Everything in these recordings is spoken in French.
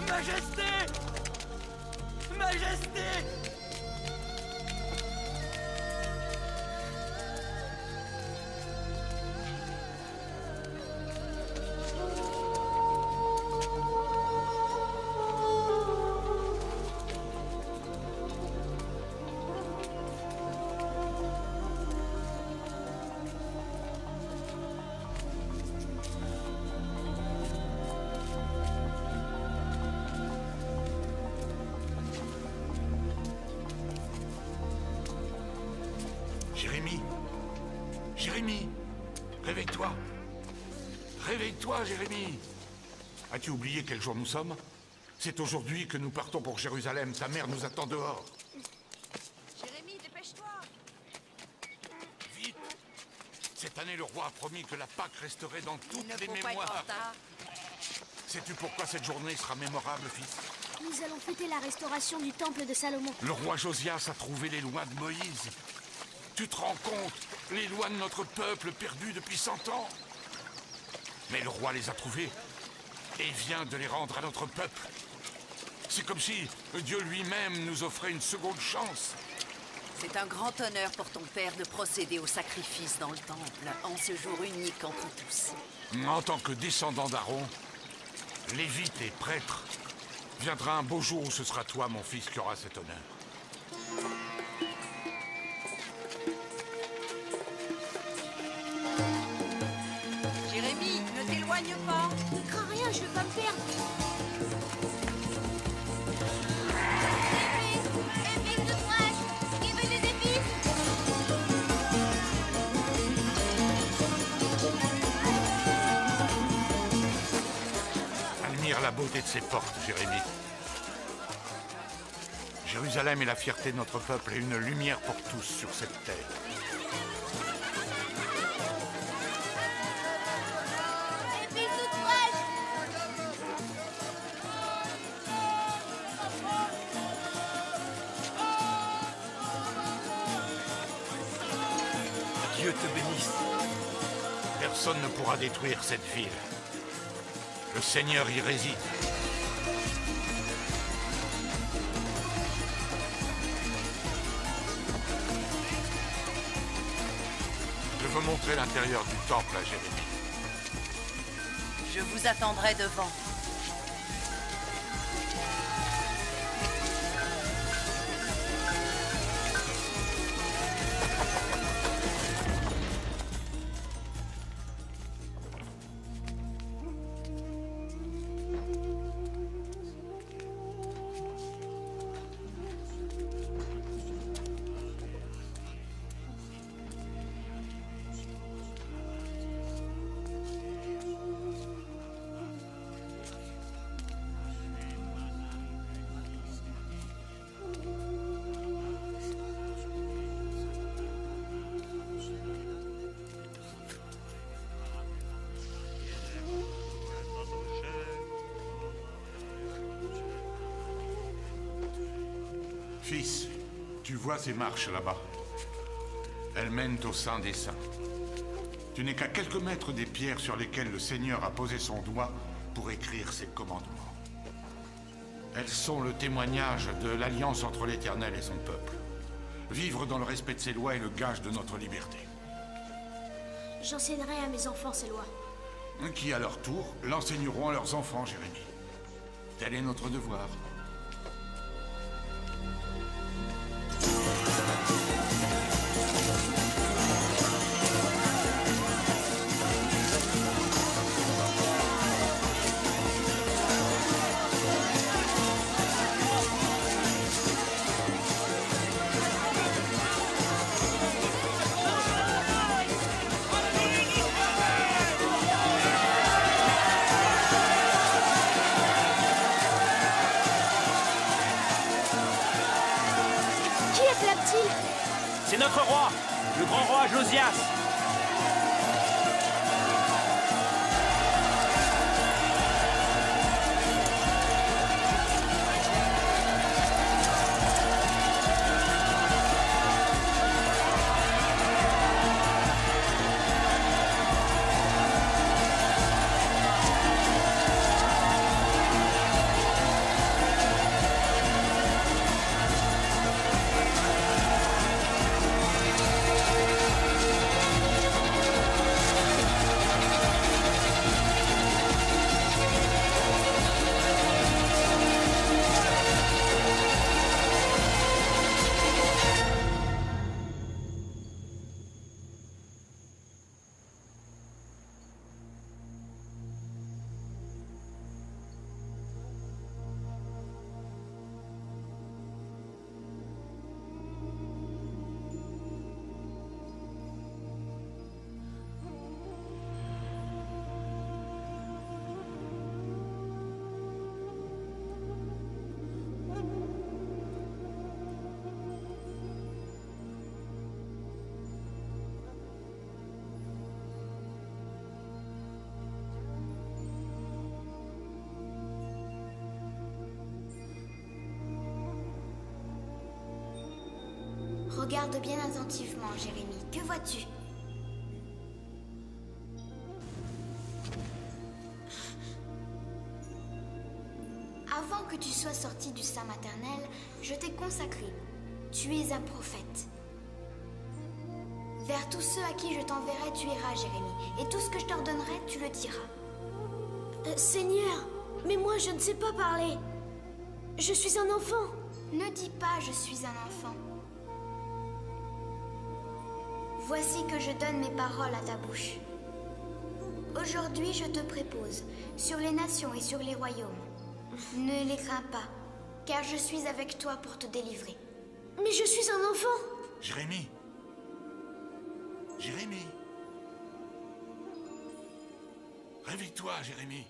Majesté! Majesté! Jérémie! Jérémie! Réveille-toi! Réveille-toi, Jérémie! As-tu oublié quel jour nous sommes? C'est aujourd'hui que nous partons pour Jérusalem. Ta mère nous attend dehors. Jérémie, dépêche-toi! Vite! Cette année, le roi a promis que la Pâque resterait dans toutes les Il ne faut pas être en mémoires. retard. Sais-tu pourquoi cette journée sera mémorable, fils? Nous allons fêter la restauration du temple de Salomon. Le roi Josias a trouvé les lois de Moïse. Tu te rends compte? Les lois de notre peuple perdues depuis 100 ans. Mais le roi les a trouvées et vient de les rendre à notre peuple. C'est comme si Dieu lui-même nous offrait une seconde chance. C'est un grand honneur pour ton père de procéder au sacrifice dans le temple, en ce jour unique entre tous. En tant que descendant d'Aaron, lévite et prêtre, viendra un beau jour où ce sera toi, mon fils, qui aura cet honneur. Jérémie, ne t'éloigne pas! Ne crains rien, je vais pas me perdre. Épices de fraîche! Qui veut des épices? Admire la beauté de ses portes, Jérémie. Jérusalem est la fierté de notre peuple et une lumière pour tous sur cette terre. Épices de fraîche! Dieu te bénisse. Personne ne pourra détruire cette ville. Le Seigneur y réside. Je veux montrer l'intérieur du temple à Jérémie. Je vous attendrai devant. Fils, tu vois ces marches là-bas? Elles mènent au sein des saints. Tu n'es qu'à quelques mètres des pierres sur lesquelles le Seigneur a posé son doigt pour écrire ses commandements. Elles sont le témoignage de l'alliance entre l'Éternel et son peuple. Vivre dans le respect de ses lois est le gage de notre liberté. J'enseignerai à mes enfants ces lois. Qui, à leur tour, l'enseigneront à leurs enfants, Jérémie. Tel est notre devoir. Qui acclame-t-il? C'est notre roi, le grand roi Josias. Regarde bien attentivement, Jérémie. Que vois-tu? Avant que tu sois sorti du sein maternel, je t'ai consacré. Tu es un prophète. Vers tous ceux à qui je t'enverrai, tu iras, Jérémie. Et tout ce que je t'ordonnerai, tu le diras. Seigneur, mais moi je ne sais pas parler. Je suis un enfant. Ne dis pas « je suis un enfant ». Voici que je donne mes paroles à ta bouche. Aujourd'hui, je te prépose sur les nations et sur les royaumes. Ne les crains pas, car je suis avec toi pour te délivrer. Mais je suis un enfant. Jérémie. Jérémie. Réveille-toi, Jérémie.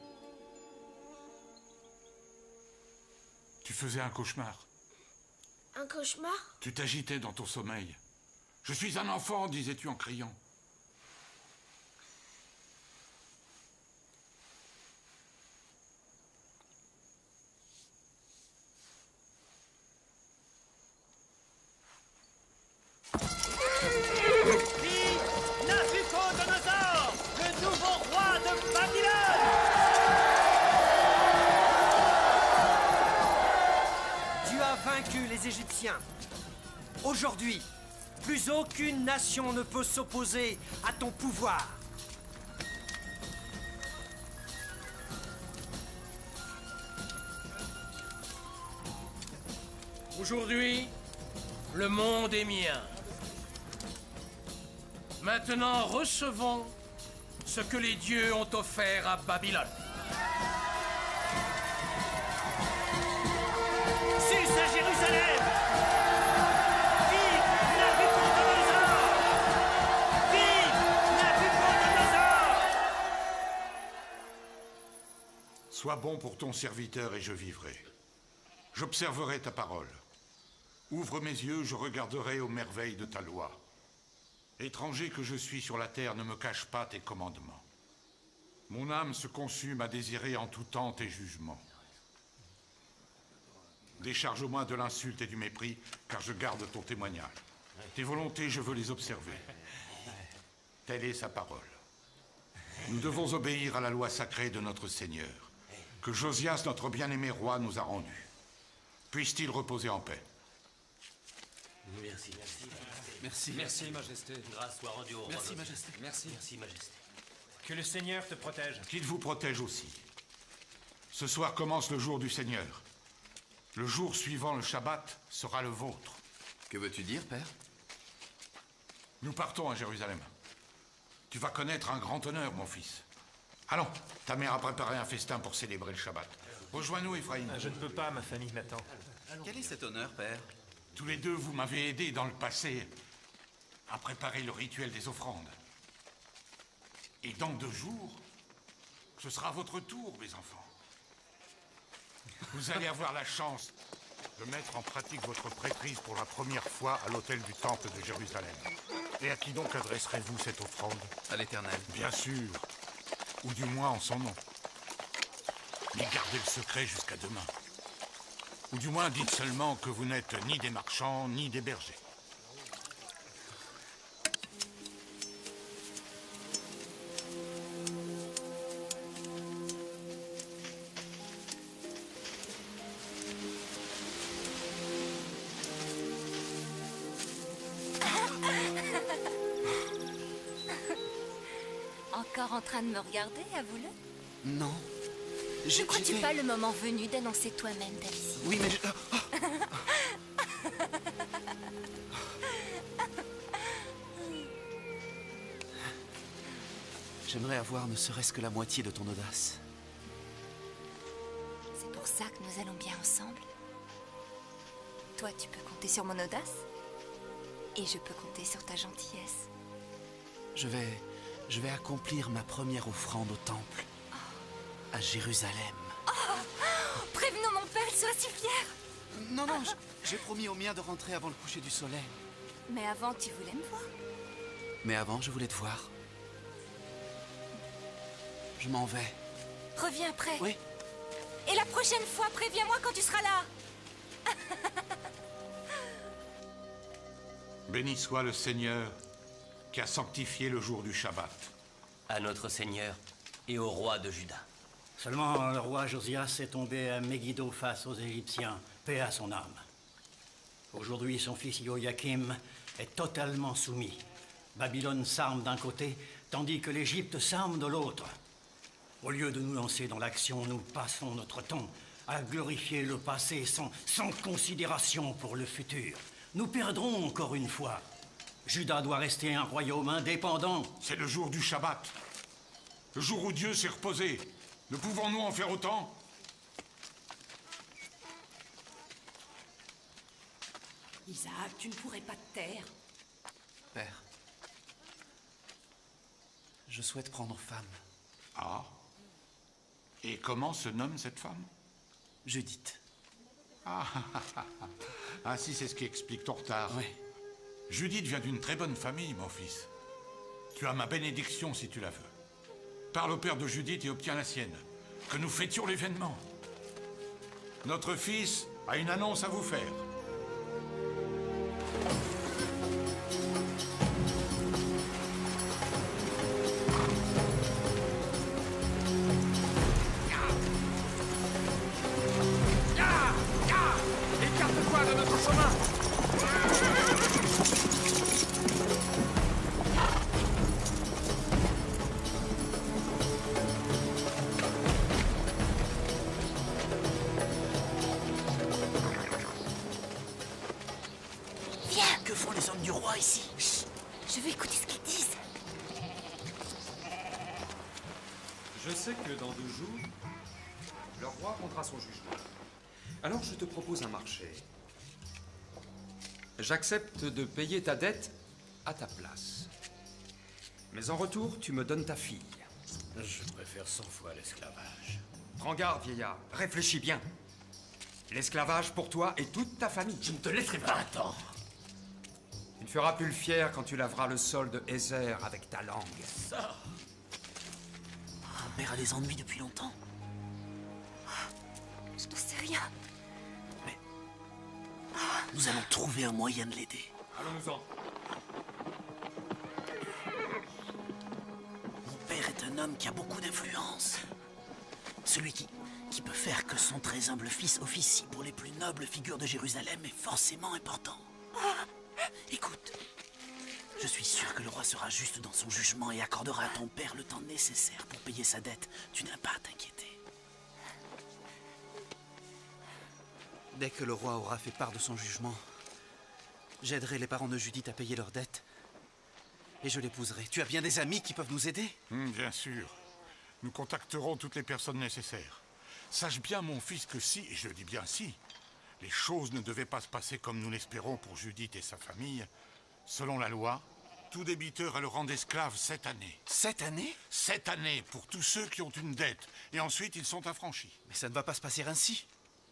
Tu faisais un cauchemar. Un cauchemar? Tu t'agitais dans ton sommeil. Je suis un enfant, disais-tu en criant. Vive Nabuchodonosor, le nouveau roi de Babylone! Tu as vaincu les Égyptiens. Aujourd'hui, plus aucune nation ne peut s'opposer à ton pouvoir. Aujourd'hui, le monde est mien. Maintenant, recevons ce que les dieux ont offert à Babylone. Sus à Jérusalem! Vive Nabuchodonosor! Vive Nabuchodonosor! Sois bon pour ton serviteur et je vivrai. J'observerai ta parole. Ouvre mes yeux, je regarderai aux merveilles de ta loi. Étranger que je suis sur la terre, ne me cache pas tes commandements. Mon âme se consume à désirer en tout temps tes jugements. Décharge-moi de l'insulte et du mépris, car je garde ton témoignage. Tes volontés, je veux les observer. Telle est sa parole. Nous devons obéir à la loi sacrée de notre Seigneur, que Josias, notre bien-aimé roi, nous a rendue. Puisse-t-il reposer en paix. Merci. Merci. Merci, Majesté. Grâce soit rendue au roi. Merci, Majesté. Merci. Merci, Majesté. Que le Seigneur te protège. Qu'il vous protège aussi. Ce soir commence le jour du Seigneur. Le jour suivant le Shabbat sera le vôtre. Que veux-tu dire, Père? Nous partons à Jérusalem. Tu vas connaître un grand honneur, mon fils. Allons, ta mère a préparé un festin pour célébrer le Shabbat. Rejoins-nous, Ephraïm. Je ne peux pas, ma famille m'attend. Quel est cet honneur, Père? Tous les deux, vous m'avez aidé dans le passé à préparer le rituel des offrandes. Et dans 2 jours, ce sera votre tour, mes enfants. Vous allez avoir la chance de mettre en pratique votre prêtrise pour la première fois à l'autel du Temple de Jérusalem. Et à qui donc adresserez-vous cette offrande? À l'Éternel. Bien sûr, ou du moins en son nom. Mais gardez le secret jusqu'à demain. Ou du moins dites seulement que vous n'êtes ni des marchands, ni des bergers. Encore en train de me regarder, avoue-le? Non. Ne crois-tu pas le moment venu d'annoncer toi-même ta visite? Oui, mais J'aimerais avoir ne serait-ce que la moitié de ton audace. C'est pour ça que nous allons bien ensemble. Toi, tu peux compter sur mon audace. Et je peux compter sur ta gentillesse. Je vais accomplir ma première offrande au temple. À Jérusalem. Prévenons mon père, il sera si fier. Non, j'ai promis au mien de rentrer avant le coucher du soleil. Mais avant, tu voulais me voir. Mais avant, je voulais te voir. Je m'en vais. Reviens après. Oui. Et la prochaine fois, préviens-moi quand tu seras là. Béni soit le Seigneur qui a sanctifié le jour du Shabbat. À notre Seigneur et au roi de Juda. Seulement le roi Josias est tombé à Megiddo face aux Égyptiens, paix à son âme. Aujourd'hui, son fils Joachim est totalement soumis. Babylone s'arme d'un côté, tandis que l'Égypte s'arme de l'autre. Au lieu de nous lancer dans l'action, nous passons notre temps à glorifier le passé sans considération pour le futur. Nous perdrons encore une fois. Juda doit rester un royaume indépendant. C'est le jour du Shabbat. Le jour où Dieu s'est reposé. Ne pouvons-nous en faire autant? Isaac, tu ne pourrais pas te taire. Père, je souhaite prendre femme. Ah. Et comment se nomme cette femme? Judith. Ah, si, c'est ce qui explique ton retard. Oui. Judith vient d'une très bonne famille, mon fils. Tu as ma bénédiction si tu la veux. Parle au père de Judith et obtiens la sienne. Que nous fêtions l'événement. Notre fils a une annonce à vous faire. Écarte-toi de notre chemin! Que font les hommes du roi ici? Chut, je veux écouter ce qu'ils disent. Je sais que dans 2 jours, le roi rendra son jugement. Alors je te propose un marché. J'accepte de payer ta dette à ta place. Mais en retour, tu me donnes ta fille. Je préfère 100 fois l'esclavage. Prends garde, vieillard. Réfléchis bien. L'esclavage pour toi et toute ta famille. Je ne te laisserai pas attendre. Tu ne feras plus le fier quand tu laveras le sol de Hézer avec ta langue. Ça. Mon père a des ennuis depuis longtemps. Je ne sais rien. Mais nous allons trouver un moyen de l'aider. Allons-nous-en. Mon père est un homme qui a beaucoup d'influence. Celui qui peut faire que son très humble fils officie pour les plus nobles figures de Jérusalem est forcément important. Écoute, je suis sûr que le roi sera juste dans son jugement et accordera à ton père le temps nécessaire pour payer sa dette. Tu n'as pas à t'inquiéter. Dès que le roi aura fait part de son jugement, j'aiderai les parents de Judith à payer leurs dettes. Et je l'épouserai. Tu as bien des amis qui peuvent nous aider? Bien sûr. Nous contacterons toutes les personnes nécessaires. Sache bien, mon fils, que si, et je dis bien si, les choses ne devaient pas se passer comme nous l'espérons pour Judith et sa famille, selon la loi, tout débiteur a le rang d'esclave 7 années. 7 années? 7 années pour tous ceux qui ont une dette, et ensuite ils sont affranchis. Mais ça ne va pas se passer ainsi.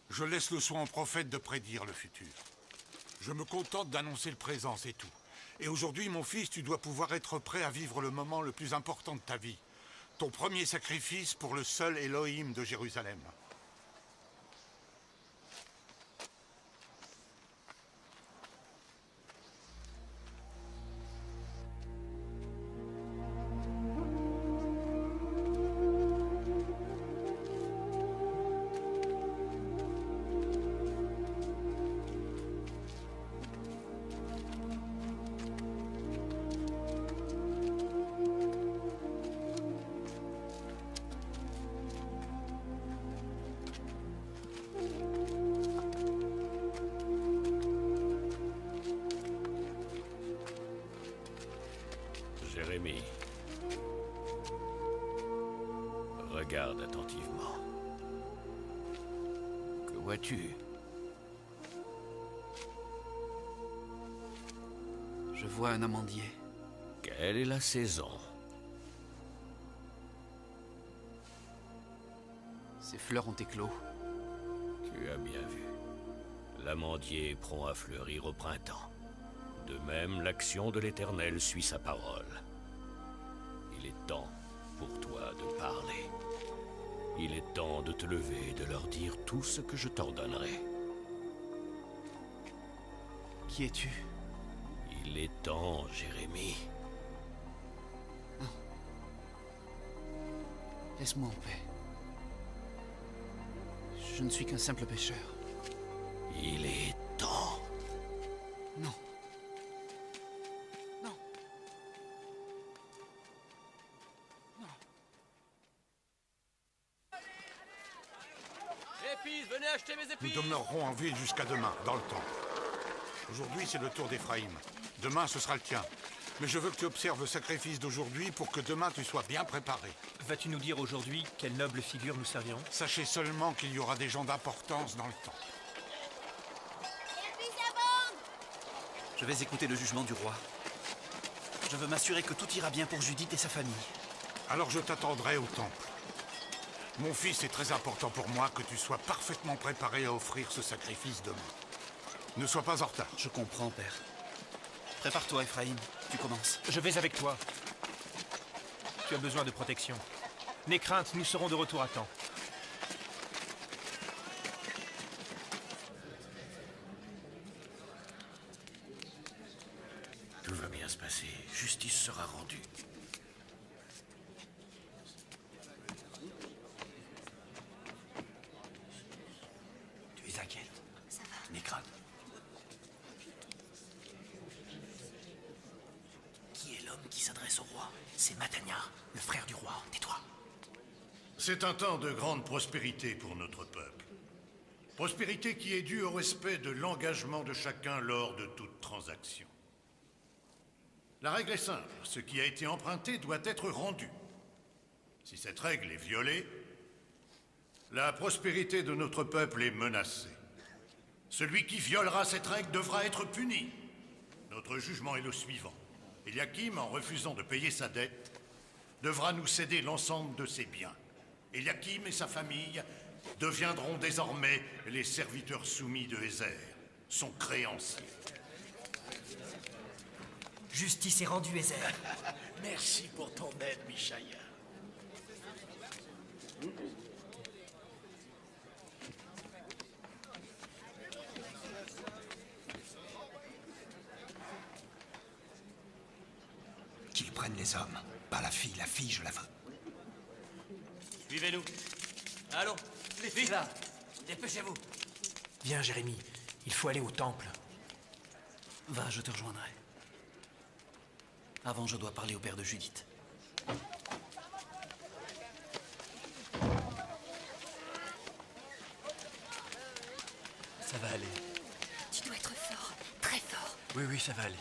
Je laisse le soin au prophète de prédire le futur. Je me contente d'annoncer le présent, c'est tout. Et aujourd'hui, mon fils, tu dois pouvoir être prêt à vivre le moment le plus important de ta vie. Ton premier sacrifice pour le seul Elohim de Jérusalem. Jérémie, regarde attentivement. Que vois-tu? Je vois un amandier. Quelle est la saison? Ses fleurs ont éclos. Tu as bien vu. L'amandier est prompt à fleurir au printemps. De même, l'action de l'Éternel suit sa parole. Il est temps pour toi de parler. Il est temps de te lever et de leur dire tout ce que je t'ordonnerai. Qui es-tu? Il est temps, Jérémie. Laisse-moi en paix. Je ne suis qu'un simple pêcheur. Il est temps. Non. Non. Non. Épices, venez acheter mes épices. Nous demeurerons en ville jusqu'à demain, dans le temple. Aujourd'hui, c'est le tour d'Éphraïm. Demain, ce sera le tien. Mais je veux que tu observes le sacrifice d'aujourd'hui pour que demain, tu sois bien préparé. Vas-tu nous dire aujourd'hui quelle noble figure nous servirons? Sachez seulement qu'il y aura des gens d'importance dans le temple. Je vais écouter le jugement du roi. Je veux m'assurer que tout ira bien pour Judith et sa famille. Alors je t'attendrai au temple. Mon fils, c'est très important pour moi que tu sois parfaitement préparé à offrir ce sacrifice demain. Ne sois pas en retard. Je comprends, père. Prépare-toi, Ephraïm. Tu commences. Je vais avec toi. Tu as besoin de protection. N'aie crainte, nous serons de retour à temps. Tout va bien se passer. Justice sera rendue. Tu es inquiète? Ça va. N'aie crainte. Qui est l'homme qui s'adresse au roi? C'est Matania, le frère du roi. Tais-toi. C'est un temps de grande prospérité pour notre peuple. Prospérité qui est due au respect de l'engagement de chacun lors de toute transaction. La règle est simple, ce qui a été emprunté doit être rendu. Si cette règle est violée, la prospérité de notre peuple est menacée. Celui qui violera cette règle devra être puni. Notre jugement est le suivant. Eliakim, en refusant de payer sa dette, devra nous céder l'ensemble de ses biens. Eliakim et sa famille deviendront désormais les serviteurs soumis de Ézer, son créancier. Justice est rendue, Ézer. Merci pour ton aide, Michaïa. Qu'ils prennent les hommes, pas la fille je la veux. Suivez-nous. Allons, les filles là. Dépêchez-vous. Viens, Jérémie. Il faut aller au temple. Va, je te rejoindrai. Avant, je dois parler au père de Judith. Ça va aller. Tu dois être fort, très fort. Oui, ça va aller.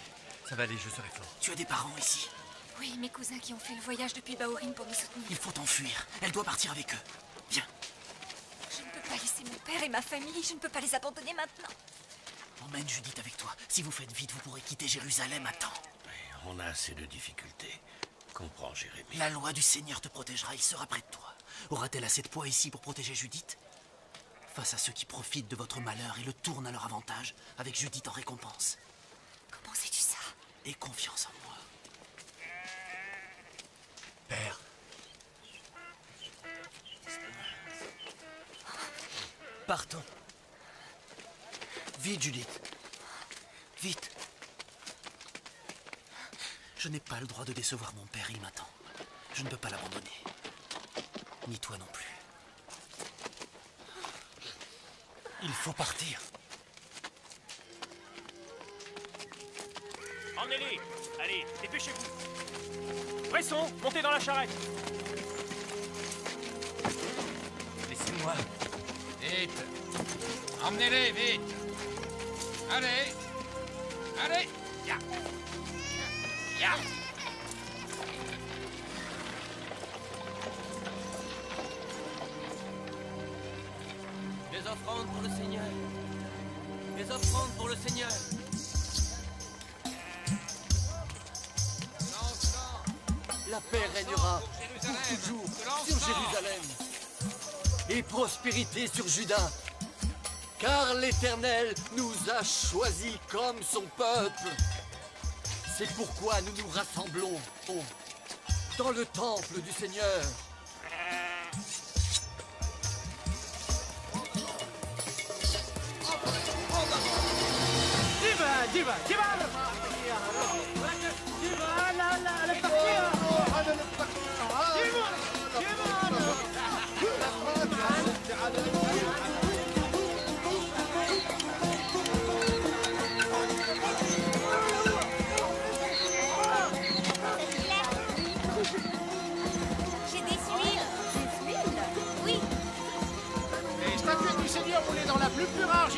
Ça va aller, je serai fort. Tu as des parents ici? Oui, mes cousins qui ont fait le voyage depuis Baorim pour nous soutenir. Il faut t'enfuir. Elle doit partir avec eux. Viens. Je ne peux pas laisser mon père et ma famille. Je ne peux pas les abandonner maintenant. Emmène Judith avec toi. Si vous faites vite, vous pourrez quitter Jérusalem à temps. On a assez de difficultés. Comprends, Jérémie. La loi du Seigneur te protégera. Il sera près de toi. Aura-t-elle assez de poids ici pour protéger Judith? Face à ceux qui profitent de votre malheur et le tournent à leur avantage, avec Judith en récompense. Comment sais-tu ça? Aie confiance en moi. Père. Partons. Vite, Judith. Vite. Je n'ai pas le droit de décevoir mon père, il m'attend. Je ne peux pas l'abandonner. Ni toi non plus. Il faut partir. Emmenez-les. Allez, dépêchez-vous. Bresson, montez dans la charrette. Laissez-moi. Vite. Emmenez-les, vite. Allez. Allez. Ya. Ya. Des offrandes pour le Seigneur. Des offrandes pour le Seigneur. La paix régnera pour toujours sur Jérusalem et prospérité sur Juda, car l'Éternel nous a choisis comme son peuple. C'est pourquoi nous nous rassemblons dans le temple du Seigneur. Diva!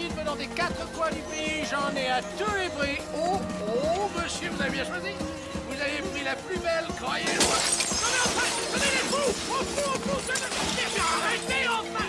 visites venant des 4 coins du pays, j'en ai à tous les prix. Oh, monsieur, vous avez bien choisi. Vous avez pris la plus belle, croyez-moi. Non mais enfin, tenez les fous. Au fou, c'est de sortir. Arrêtez enfin.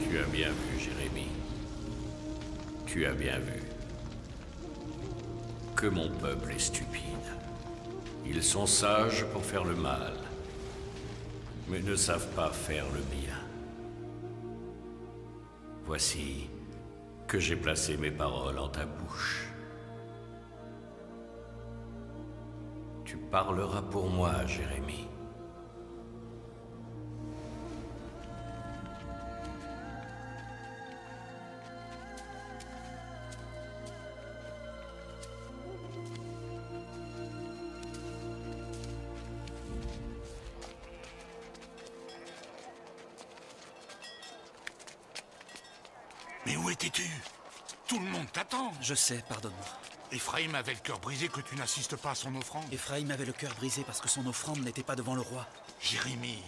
Tu as bien vu, Jérémie. Tu as bien vu que mon peuple est stupide. Ils sont sages pour faire le mal, mais ne savent pas faire le bien. Voici que j'ai placé mes paroles en ta bouche. Tu parleras pour moi, Jérémie. Mais où étais-tu? Tout le monde t'attend. Je sais, pardonne-moi. Ephraïm avait le cœur brisé que tu n'assistes pas à son offrande. Ephraïm avait le cœur brisé parce que son offrande n'était pas devant le roi. Jérémie,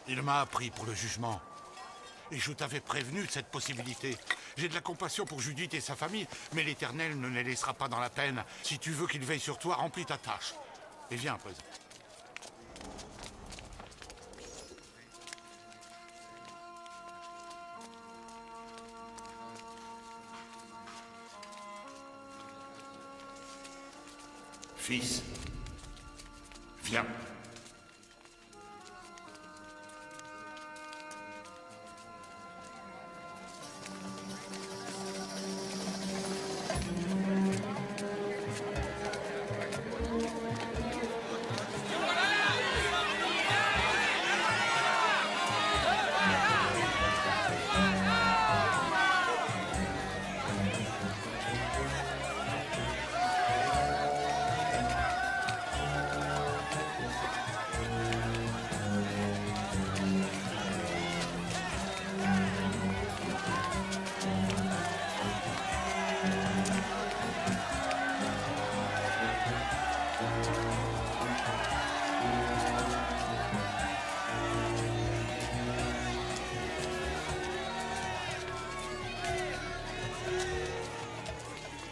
il m'a appris pour le jugement. Et je t'avais prévenu de cette possibilité. J'ai de la compassion pour Judith et sa famille, mais l'Éternel ne les laissera pas dans la peine. Si tu veux qu'il veille sur toi, remplis ta tâche. Et viens à présent. Fils, viens.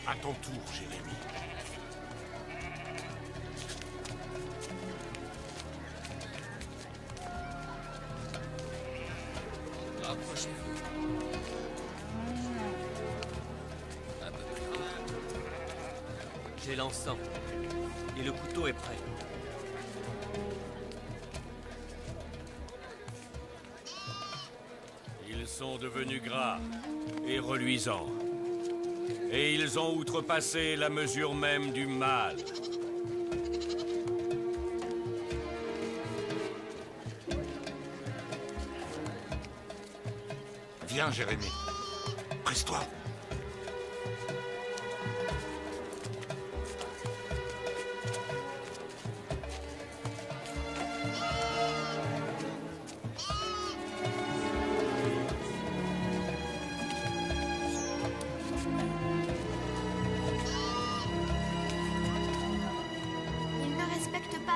À ton tour, Jérémie. Rapprochez-vous. Un peu plus haut. J'ai l'encens. Et le couteau est prêt. Ils sont devenus gras et reluisants. Et ils ont outrepassé la mesure même du mal. Viens, Jérémie. Presse-toi.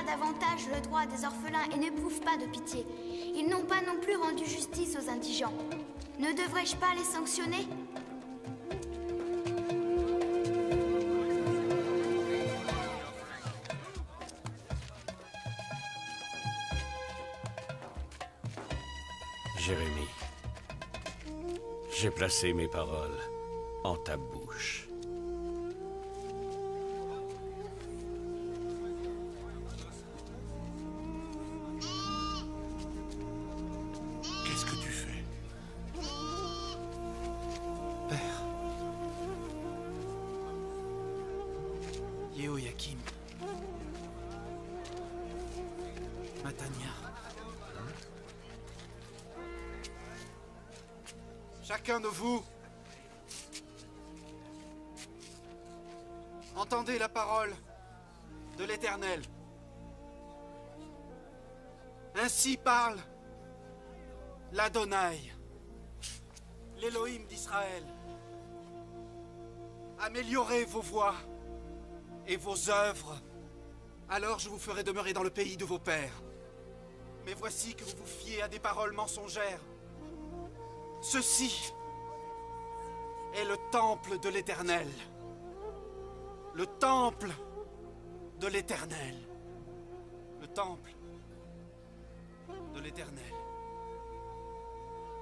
Davantage le droit des orphelins et n'éprouvent pas de pitié. Ils n'ont pas non plus rendu justice aux indigents. Ne devrais-je pas les sanctionner? Jérémie, j'ai placé mes paroles en ta bouche. Yehoyakim. Matania. Chacun de vous, entendez la parole de l'Éternel. Ainsi parle l'Adonai, l'Élohim d'Israël. Améliorez vos voies et vos œuvres, alors je vous ferai demeurer dans le pays de vos pères. Mais voici que vous vous fiez à des paroles mensongères. Ceci est le temple de l'Éternel. Le temple de l'Éternel. Le temple de l'Éternel.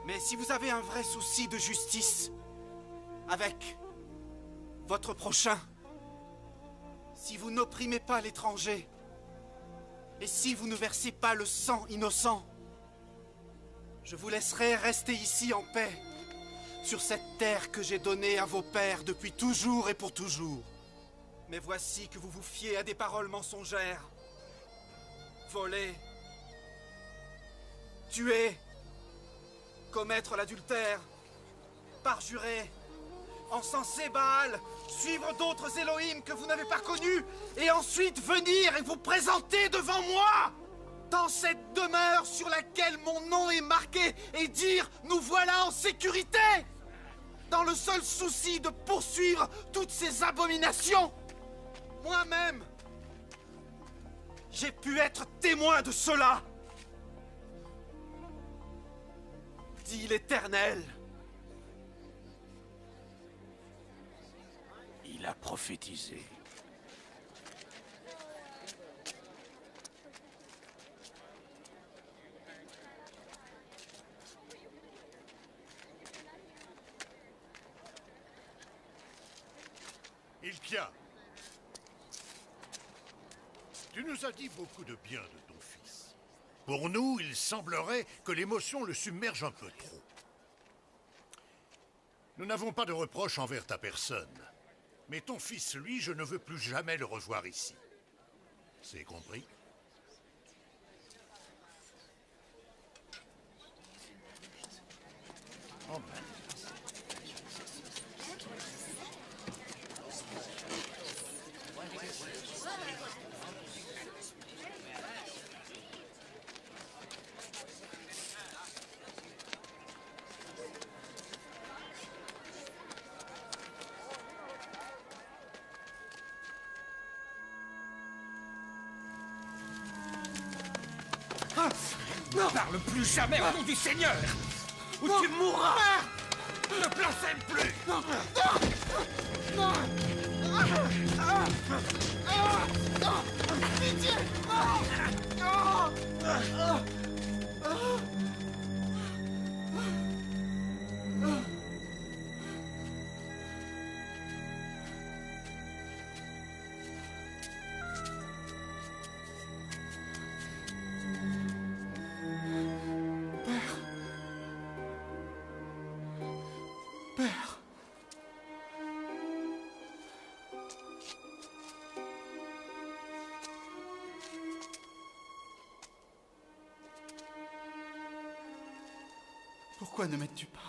Mais si vous avez un vrai souci de justice avec votre prochain, si vous n'opprimez pas l'étranger, et si vous ne versez pas le sang innocent, je vous laisserai rester ici en paix, sur cette terre que j'ai donnée à vos pères depuis toujours et pour toujours. Mais voici que vous vous fiez à des paroles mensongères. Voler, tuer, commettre l'adultère, parjurer, encenser Baal, suivre d'autres Elohim que vous n'avez pas connus, et ensuite venir et vous présenter devant moi, dans cette demeure sur laquelle mon nom est marqué, et dire « Nous voilà en sécurité !» dans le seul souci de poursuivre toutes ces abominations. Moi-même, j'ai pu être témoin de cela, dit l'Éternel. Il a prophétisé. Hilkia, tu nous as dit beaucoup de bien de ton fils. Pour nous, il semblerait que l'émotion le submerge un peu trop. Nous n'avons pas de reproche envers ta personne. Mais ton fils, lui, je ne veux plus jamais le revoir ici. C'est compris? Oh ben. Ne parle plus jamais au nom du Seigneur, ou tu mourras. Ne blasphème plus. Non. Pitié. Pourquoi ne m'aides-tu pas?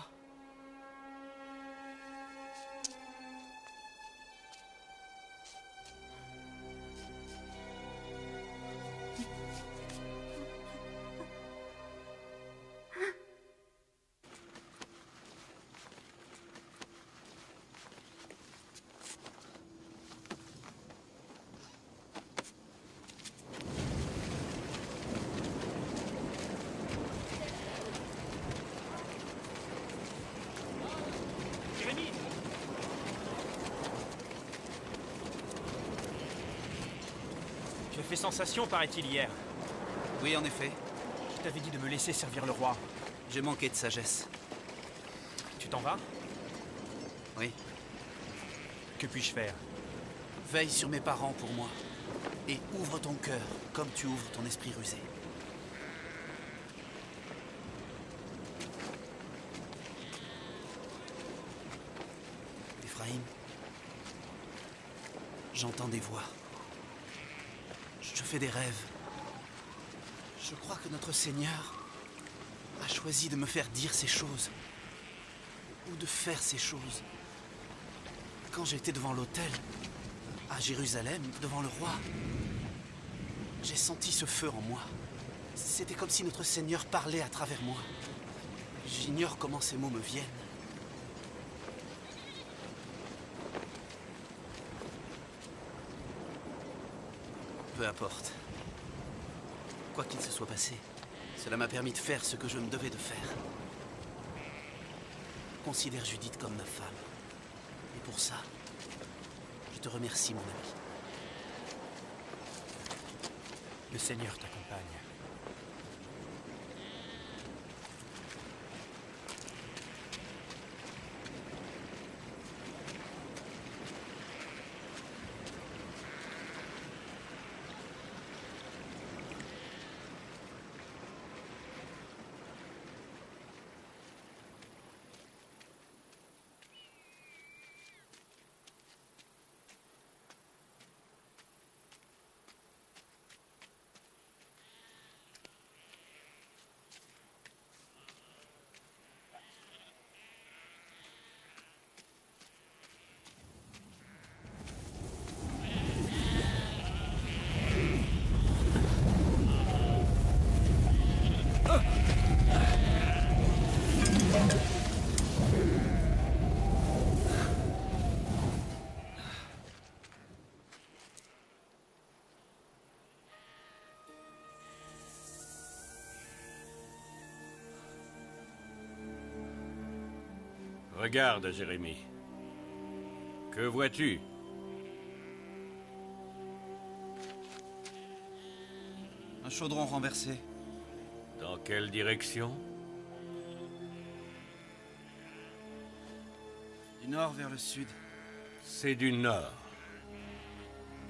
Tu as fait sensation, paraît-il, hier. Oui, en effet. Je t'avais dit de me laisser servir le roi. J'ai manqué de sagesse. Tu t'en vas? Oui. Que puis-je faire? Veille sur mes parents pour moi. Et ouvre ton cœur comme tu ouvres ton esprit rusé. Ephraïm, j'entends des voix. Je fais des rêves. Je crois que notre Seigneur a choisi de me faire dire ces choses. ou de faire ces choses. Quand j'étais devant l'autel, à Jérusalem, devant le roi, j'ai senti ce feu en moi. C'était comme si notre Seigneur parlait à travers moi. J'ignore comment ces mots me viennent. Peu importe. Quoi qu'il se soit passé, cela m'a permis de faire ce que je me devais de faire. Considère Judith comme ma femme. Et pour ça, je te remercie, mon ami. Le Seigneur t'accompagne. Regarde, Jérémie. Que vois-tu? Un chaudron renversé. Dans quelle direction? Du nord vers le sud. C'est du nord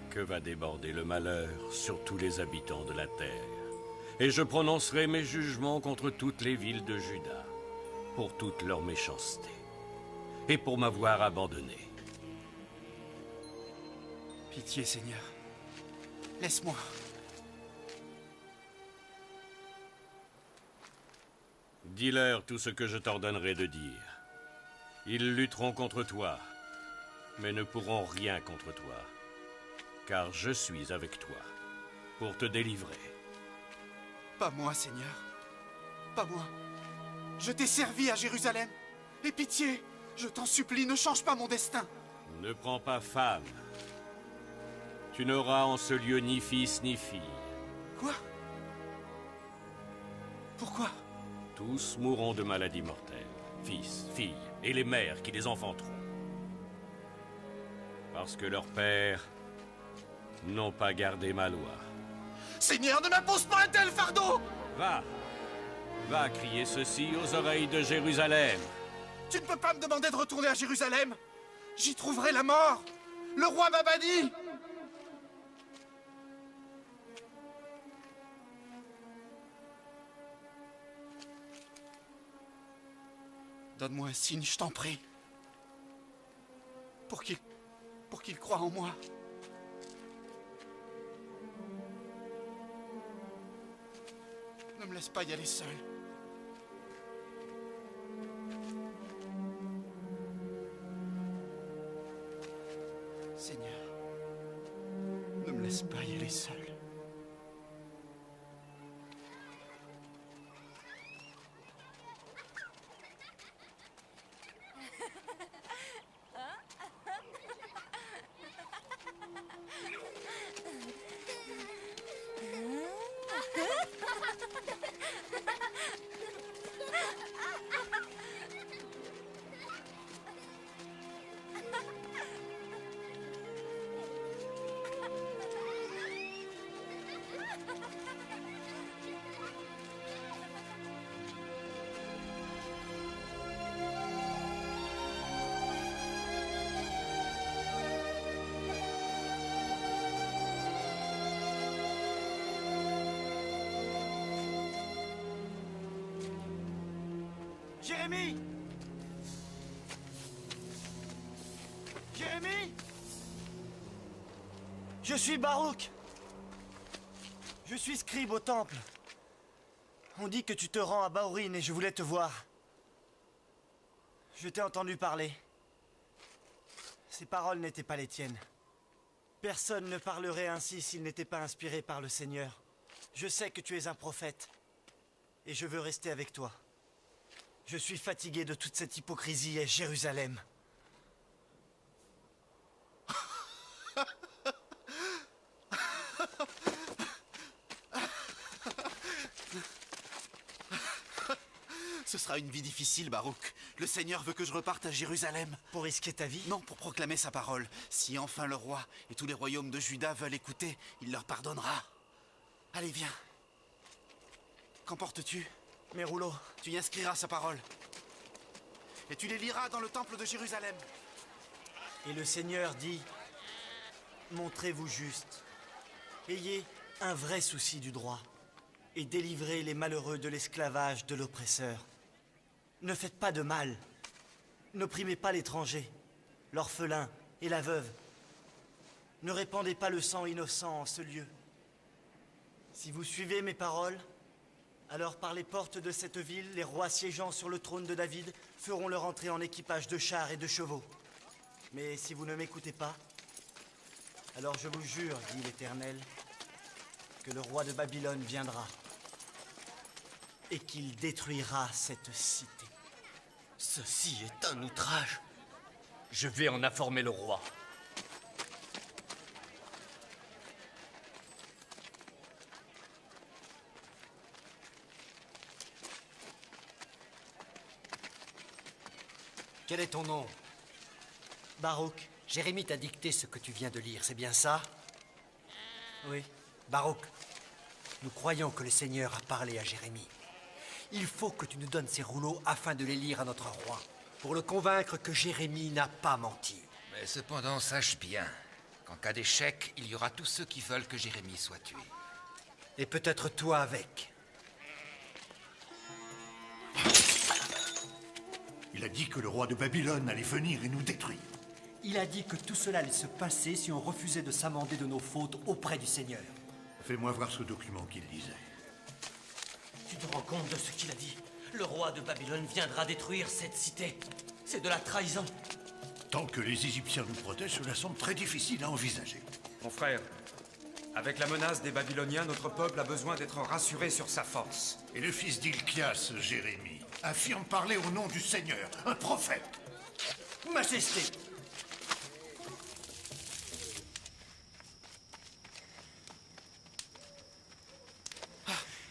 que va déborder le malheur sur tous les habitants de la terre. Et je prononcerai mes jugements contre toutes les villes de Juda, pour toute leur méchanceté, et pour m'avoir abandonné. Pitié, Seigneur. Laisse-moi. Dis-leur tout ce que je t'ordonnerai de dire. Ils lutteront contre toi, mais ne pourront rien contre toi, car je suis avec toi pour te délivrer. Pas moi, Seigneur. Pas moi. Je t'ai servi à Jérusalem. Aie pitié, je t'en supplie, ne change pas mon destin. Ne prends pas femme. Tu n'auras en ce lieu ni fils ni fille. Quoi? Pourquoi? Tous mourront de maladies mortelles, fils, filles, et les mères qui les enfanteront. Parce que leurs pères n'ont pas gardé ma loi. Seigneur, ne m'impose pas un tel fardeau! Va crier ceci aux oreilles de Jérusalem. Tu ne peux pas me demander de retourner à Jérusalem. J'y trouverai la mort. Le roi m'a banni. Donne-moi un signe, je t'en prie. Pour qu'il croie en moi. Ne me laisse pas y aller seul. Seigneur, ne me laisse pas y aller seul. Jérémie! Jérémie! Je suis Baruch. Je suis scribe au temple. On dit que tu te rends à Baorin et je voulais te voir. Je t'ai entendu parler. Ces paroles n'étaient pas les tiennes. Personne ne parlerait ainsi s'il n'était pas inspiré par le Seigneur. Je sais que tu es un prophète. Et je veux rester avec toi. Je suis fatigué de toute cette hypocrisie à Jérusalem. Ce sera une vie difficile, Baruch. Le Seigneur veut que je reparte à Jérusalem. Pour risquer ta vie? Non, pour proclamer sa parole. Si enfin le roi et tous les royaumes de Juda veulent écouter, il leur pardonnera. Allez, viens. Qu'en portes-tu? Mes rouleaux. Tu y inscriras sa parole. Et tu les liras dans le temple de Jérusalem. Et le Seigneur dit, montrez-vous juste. Ayez un vrai souci du droit. Et délivrez les malheureux de l'esclavage de l'oppresseur. Ne faites pas de mal. N'opprimez pas l'étranger, l'orphelin et la veuve. Ne répandez pas le sang innocent en ce lieu. Si vous suivez mes paroles, alors par les portes de cette ville, les rois siégeant sur le trône de David feront leur entrée en équipage de chars et de chevaux. Mais si vous ne m'écoutez pas, alors je vous jure, dit l'Éternel, que le roi de Babylone viendra et qu'il détruira cette cité. Ceci est un outrage. Je vais en informer le roi. Quel est ton nom? Baruch. Jérémie t'a dicté ce que tu viens de lire, c'est bien ça? Oui. Baruch, nous croyons que le Seigneur a parlé à Jérémie. Il faut que tu nous donnes ces rouleaux afin de les lire à notre roi, pour le convaincre que Jérémie n'a pas menti. Mais cependant, sache bien qu'en cas d'échec, il y aura tous ceux qui veulent que Jérémie soit tué. Et peut-être toi avec. Il a dit que le roi de Babylone allait venir et nous détruire. Il a dit que tout cela allait se passer si on refusait de s'amender de nos fautes auprès du Seigneur. Fais-moi voir ce document qu'il lisait. Tu te rends compte de ce qu'il a dit? Le roi de Babylone viendra détruire cette cité. C'est de la trahison. Tant que les Égyptiens nous protègent, cela semble très difficile à envisager. Mon frère, avec la menace des Babyloniens, notre peuple a besoin d'être rassuré sur sa force. Et le fils d'Ilkias, Jérémie, affirme parler au nom du Seigneur, un prophète. Majesté!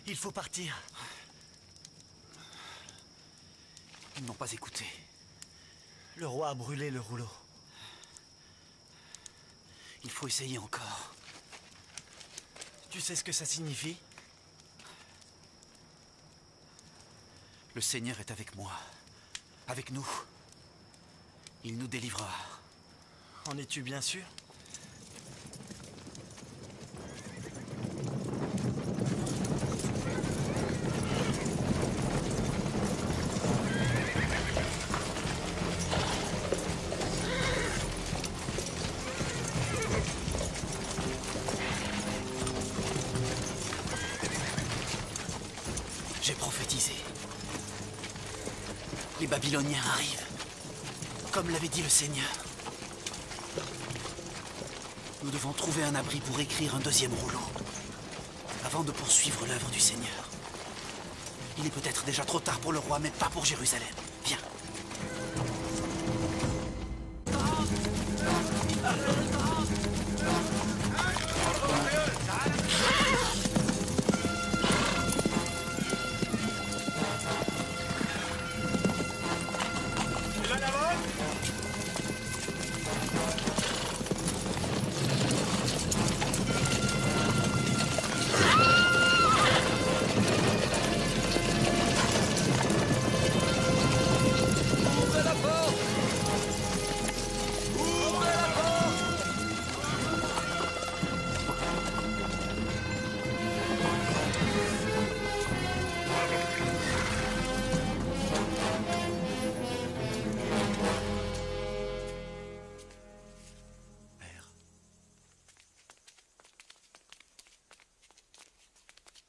Il faut partir. Ils n'ont pas écouté. Le roi a brûlé le rouleau. Il faut essayer encore. Tu sais ce que ça signifie? Le Seigneur est avec moi, avec nous. Il nous délivrera. En es-tu bien sûr? J'ai prophétisé. Les Babyloniens arrivent, comme l'avait dit le Seigneur. Nous devons trouver un abri pour écrire un deuxième rouleau, avant de poursuivre l'œuvre du Seigneur. Il est peut-être déjà trop tard pour le roi, mais pas pour Jérusalem. Viens.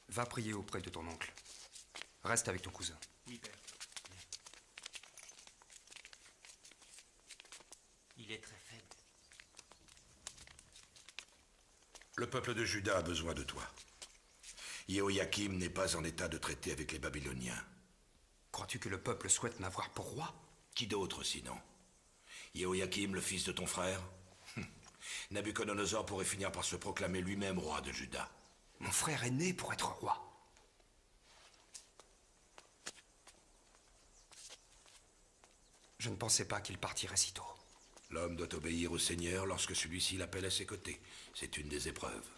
Va prier auprès de ton oncle. Reste avec ton cousin. Oui, père. Le peuple de Juda a besoin de toi. Jéhoïakim n'est pas en état de traiter avec les Babyloniens. Crois-tu que le peuple souhaite m'avoir pour roi? Qui d'autre sinon? Jéhoïakim, le fils de ton frère? Nabuchodonosor pourrait finir par se proclamer lui-même roi de Juda. Mon frère est né pour être roi. Je ne pensais pas qu'il partirait si tôt. L'homme doit obéir au Seigneur lorsque celui-ci l'appelle à ses côtés. C'est une des épreuves.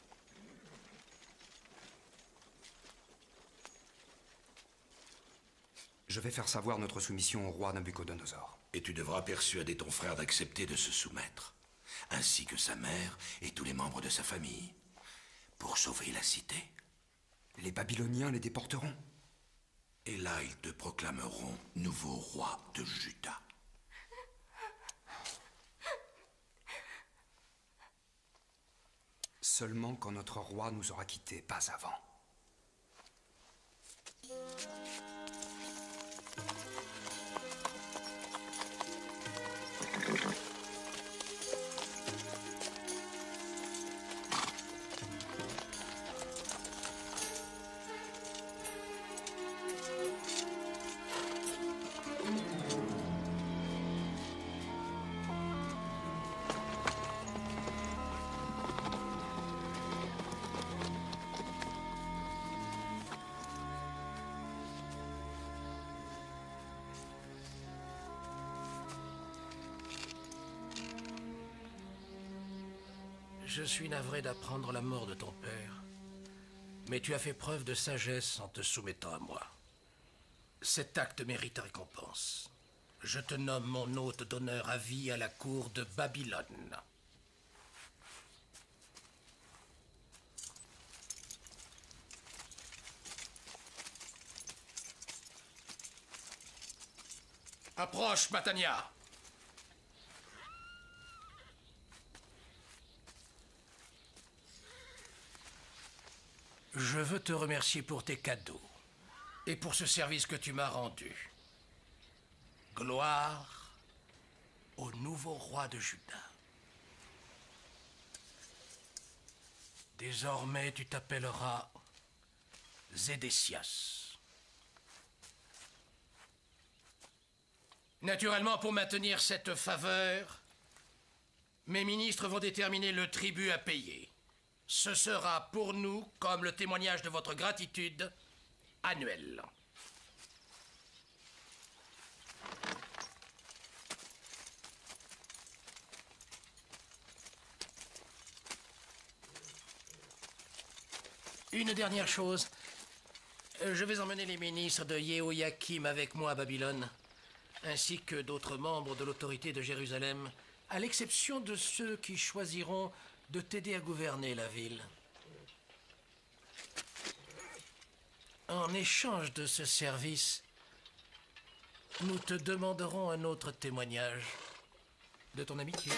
Je vais faire savoir notre soumission au roi Nabuchodonosor. Et tu devras persuader ton frère d'accepter de se soumettre, ainsi que sa mère et tous les membres de sa famille, pour sauver la cité. Les Babyloniens les déporteront. Et là, ils te proclameront nouveau roi de Juda. Seulement quand notre roi nous aura quittés, pas avant. Je suis navré d'apprendre la mort de ton père, mais tu as fait preuve de sagesse en te soumettant à moi. Cet acte mérite récompense. Je te nomme mon hôte d'honneur à vie à la cour de Babylone. Approche, Matania. Je veux te remercier pour tes cadeaux et pour ce service que tu m'as rendu. Gloire au nouveau roi de Juda. Désormais, tu t'appelleras Zédécias. Naturellement, pour maintenir cette faveur, mes ministres vont déterminer le tribut à payer. Ce sera pour nous comme le témoignage de votre gratitude annuelle. Une dernière chose. Je vais emmener les ministres de Jéhoïakim avec moi à Babylone, ainsi que d'autres membres de l'autorité de Jérusalem, à l'exception de ceux qui choisiront de t'aider à gouverner la ville. En échange de ce service, nous te demanderons un autre témoignage de ton amitié.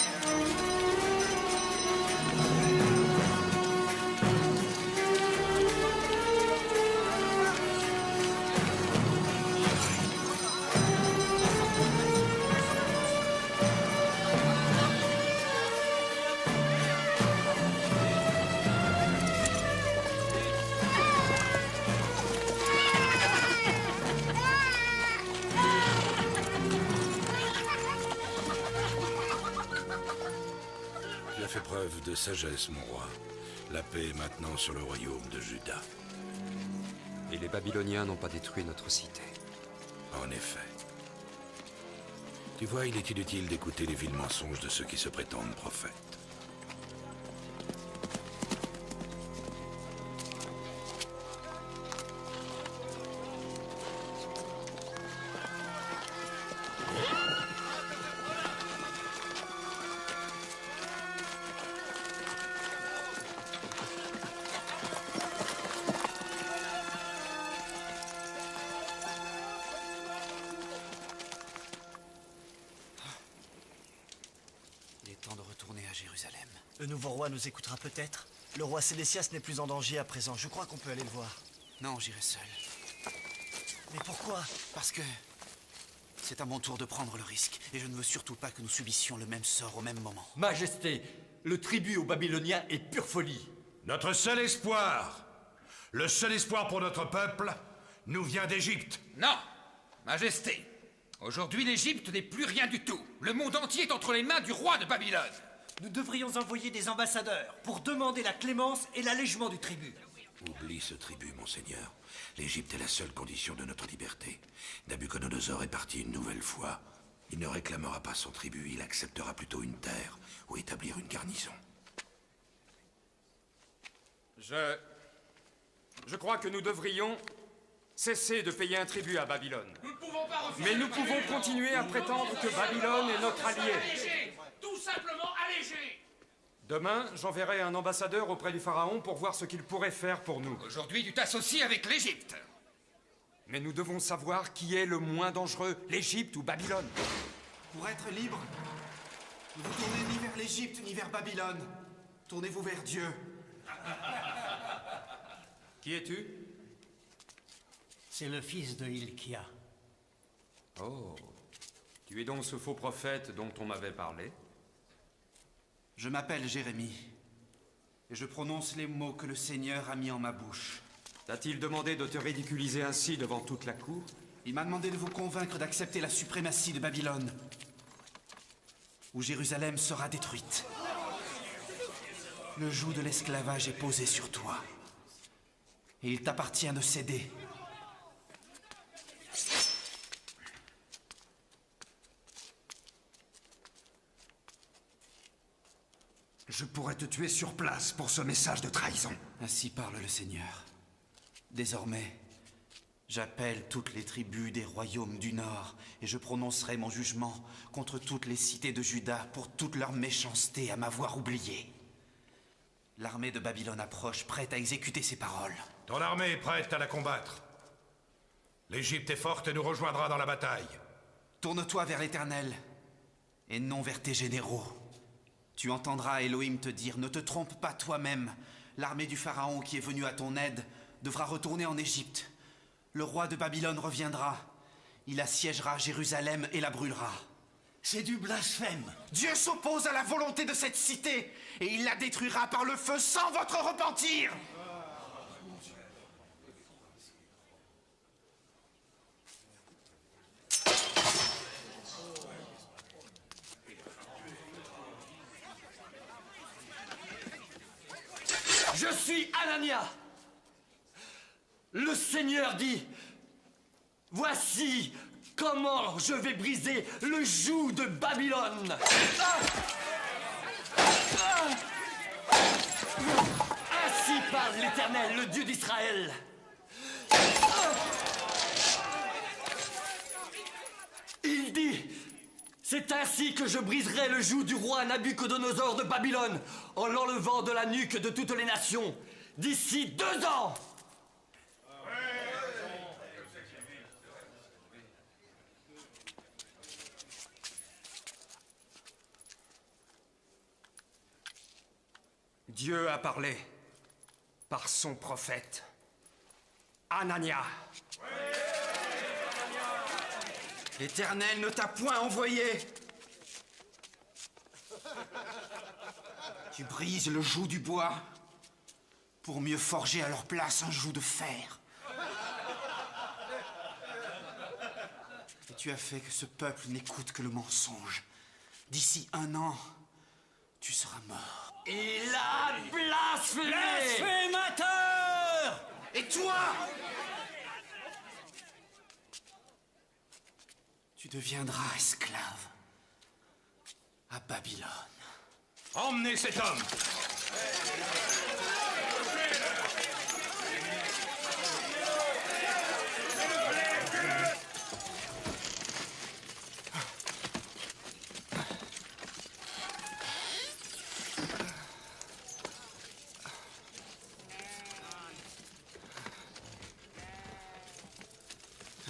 De sagesse, mon roi. La paix est maintenant sur le royaume de Juda. Et les Babyloniens n'ont pas détruit notre cité. En effet. Tu vois, il est inutile d'écouter les vils mensonges de ceux qui se prétendent prophètes. Le nouveau roi nous écoutera peut-être. Le roi Sédécias n'est plus en danger à présent. Je crois qu'on peut aller le voir. Non, j'irai seul. Mais pourquoi? Parce que c'est à mon tour de prendre le risque. Et je ne veux surtout pas que nous subissions le même sort au même moment. Majesté, le tribut aux Babyloniens est pure folie. Notre seul espoir, le seul espoir pour notre peuple, nous vient d'Égypte. Non, Majesté. Aujourd'hui, l'Égypte n'est plus rien du tout. Le monde entier est entre les mains du roi de Babylone. Nous devrions envoyer des ambassadeurs pour demander la clémence et l'allègement du tribut. Oublie ce tribut, monseigneur. L'Égypte est la seule condition de notre liberté. Nabuchodonosor est parti une nouvelle fois. Il ne réclamera pas son tribut, il acceptera plutôt une terre ou établir une garnison. Je crois que nous devrions cesser de payer un tribut à Babylone. Nous ne pouvons pas refuser. Mais nous pouvons continuer à prétendre que Babylone est notre allié. Allégé. Tout simplement allégé. Demain, j'enverrai un ambassadeur auprès du pharaon pour voir ce qu'il pourrait faire pour nous. Aujourd'hui, tu t'associes avec l'Égypte. Mais nous devons savoir qui est le moins dangereux, l'Égypte ou Babylone. Pour être libre, ne vous tournez ni vers l'Égypte ni vers Babylone. Tournez-vous vers Dieu. Qui es-tu? C'est le fils de Hilkia. Oh. Tu es donc ce faux prophète dont on m'avait parlé? Je m'appelle Jérémie, et je prononce les mots que le Seigneur a mis en ma bouche. T'a-t-il demandé de te ridiculiser ainsi devant toute la cour? Il m'a demandé de vous convaincre d'accepter la suprématie de Babylone, où Jérusalem sera détruite. Le joug de l'esclavage est posé sur toi, et il t'appartient de céder. Je pourrais te tuer sur place pour ce message de trahison. Ainsi parle le Seigneur. Désormais, j'appelle toutes les tribus des royaumes du Nord et je prononcerai mon jugement contre toutes les cités de Juda pour toute leur méchanceté à m'avoir oublié. L'armée de Babylone approche, prête à exécuter ses paroles. Ton armée est prête à la combattre. L'Égypte est forte et nous rejoindra dans la bataille. Tourne-toi vers l'Éternel et non vers tes généraux. Tu entendras Elohim te dire, ne te trompe pas toi-même. L'armée du Pharaon qui est venue à ton aide devra retourner en Égypte. Le roi de Babylone reviendra. Il assiégera Jérusalem et la brûlera. C'est du blasphème. Dieu s'oppose à la volonté de cette cité et il la détruira par le feu sans votre repentir. Je suis Anania. Le Seigneur dit, voici comment je vais briser le joug de Babylone. Ainsi parle l'Éternel, le Dieu d'Israël. Il dit, c'est ainsi que je briserai le joug du roi Nabuchodonosor de Babylone en l'enlevant de la nuque de toutes les nations d'ici 2 ans. Dieu a parlé par son prophète, Anania. L'Éternel ne t'a point envoyé. Tu brises le joug du bois pour mieux forger à leur place un joug de fer. Et tu as fait que ce peuple n'écoute que le mensonge. D'ici 1 an, tu seras mort. Il a blasphémé! Blasphémateur! Et toi? Tu deviendras esclave à Babylone. Emmenez cet homme!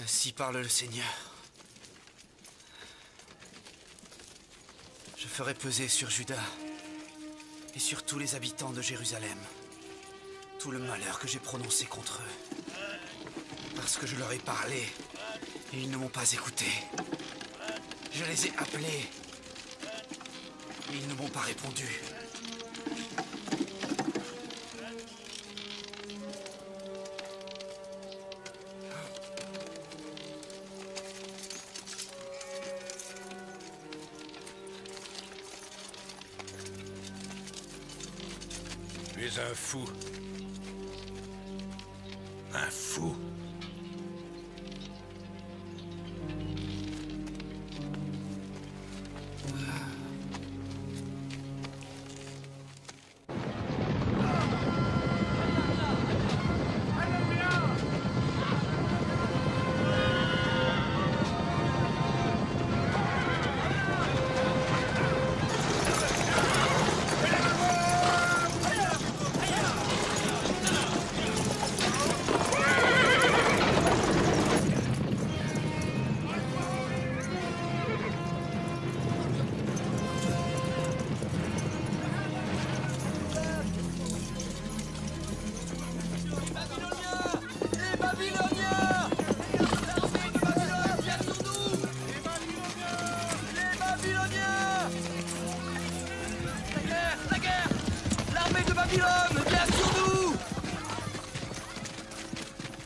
Ainsi parle le Seigneur. Je ferai peser sur Juda et sur tous les habitants de Jérusalem tout le malheur que j'ai prononcé contre eux. Parce que je leur ai parlé et ils ne m'ont pas écouté. Je les ai appelés et ils ne m'ont pas répondu. es un fou. Un fou.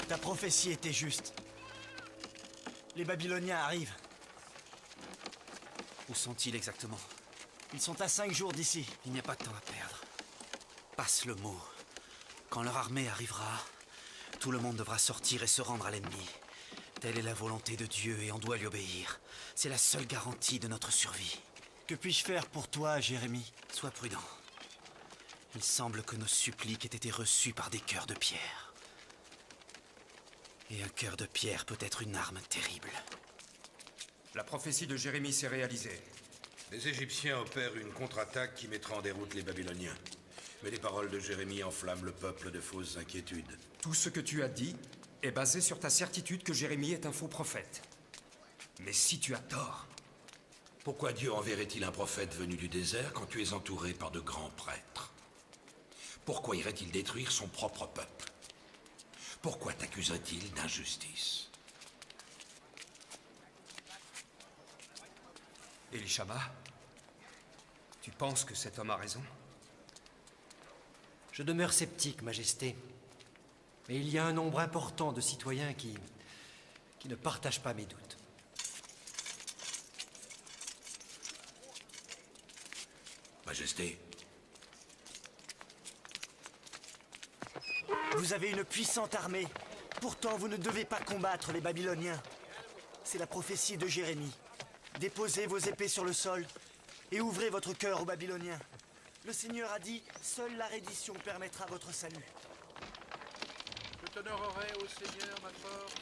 Ta prophétie était juste. Les Babyloniens arrivent. Où sont-ils exactement? Ils sont à 5 jours d'ici. Il n'y a pas de temps à perdre. Passe le mot. Quand leur armée arrivera, tout le monde devra sortir et se rendre à l'ennemi. Telle est la volonté de Dieu et on doit lui obéir. C'est la seule garantie de notre survie. Que puis-je faire pour toi, Jérémie? Sois prudent. Il semble que nos suppliques aient été reçues par des cœurs de pierre. Et un cœur de pierre peut être une arme terrible. La prophétie de Jérémie s'est réalisée. Les Égyptiens opèrent une contre-attaque qui mettra en déroute les Babyloniens. Mais les paroles de Jérémie enflamment le peuple de fausses inquiétudes. Tout ce que tu as dit est basé sur ta certitude que Jérémie est un faux prophète. Mais si tu as tort... Pourquoi Dieu enverrait-il un prophète venu du désert quand tu es entouré par de grands prêtres? Pourquoi irait-il détruire son propre peuple? Pourquoi t'accuserait-il d'injustice? Elishama, tu penses que cet homme a raison? Je demeure sceptique, Majesté. Mais il y a un nombre important de citoyens qui ne partagent pas mes doutes. Majesté. Vous avez une puissante armée. Pourtant, vous ne devez pas combattre les Babyloniens. C'est la prophétie de Jérémie. Déposez vos épées sur le sol et ouvrez votre cœur aux Babyloniens. Le Seigneur a dit, seule la reddition permettra votre salut. Je t'honorerai, ô Seigneur, ma force.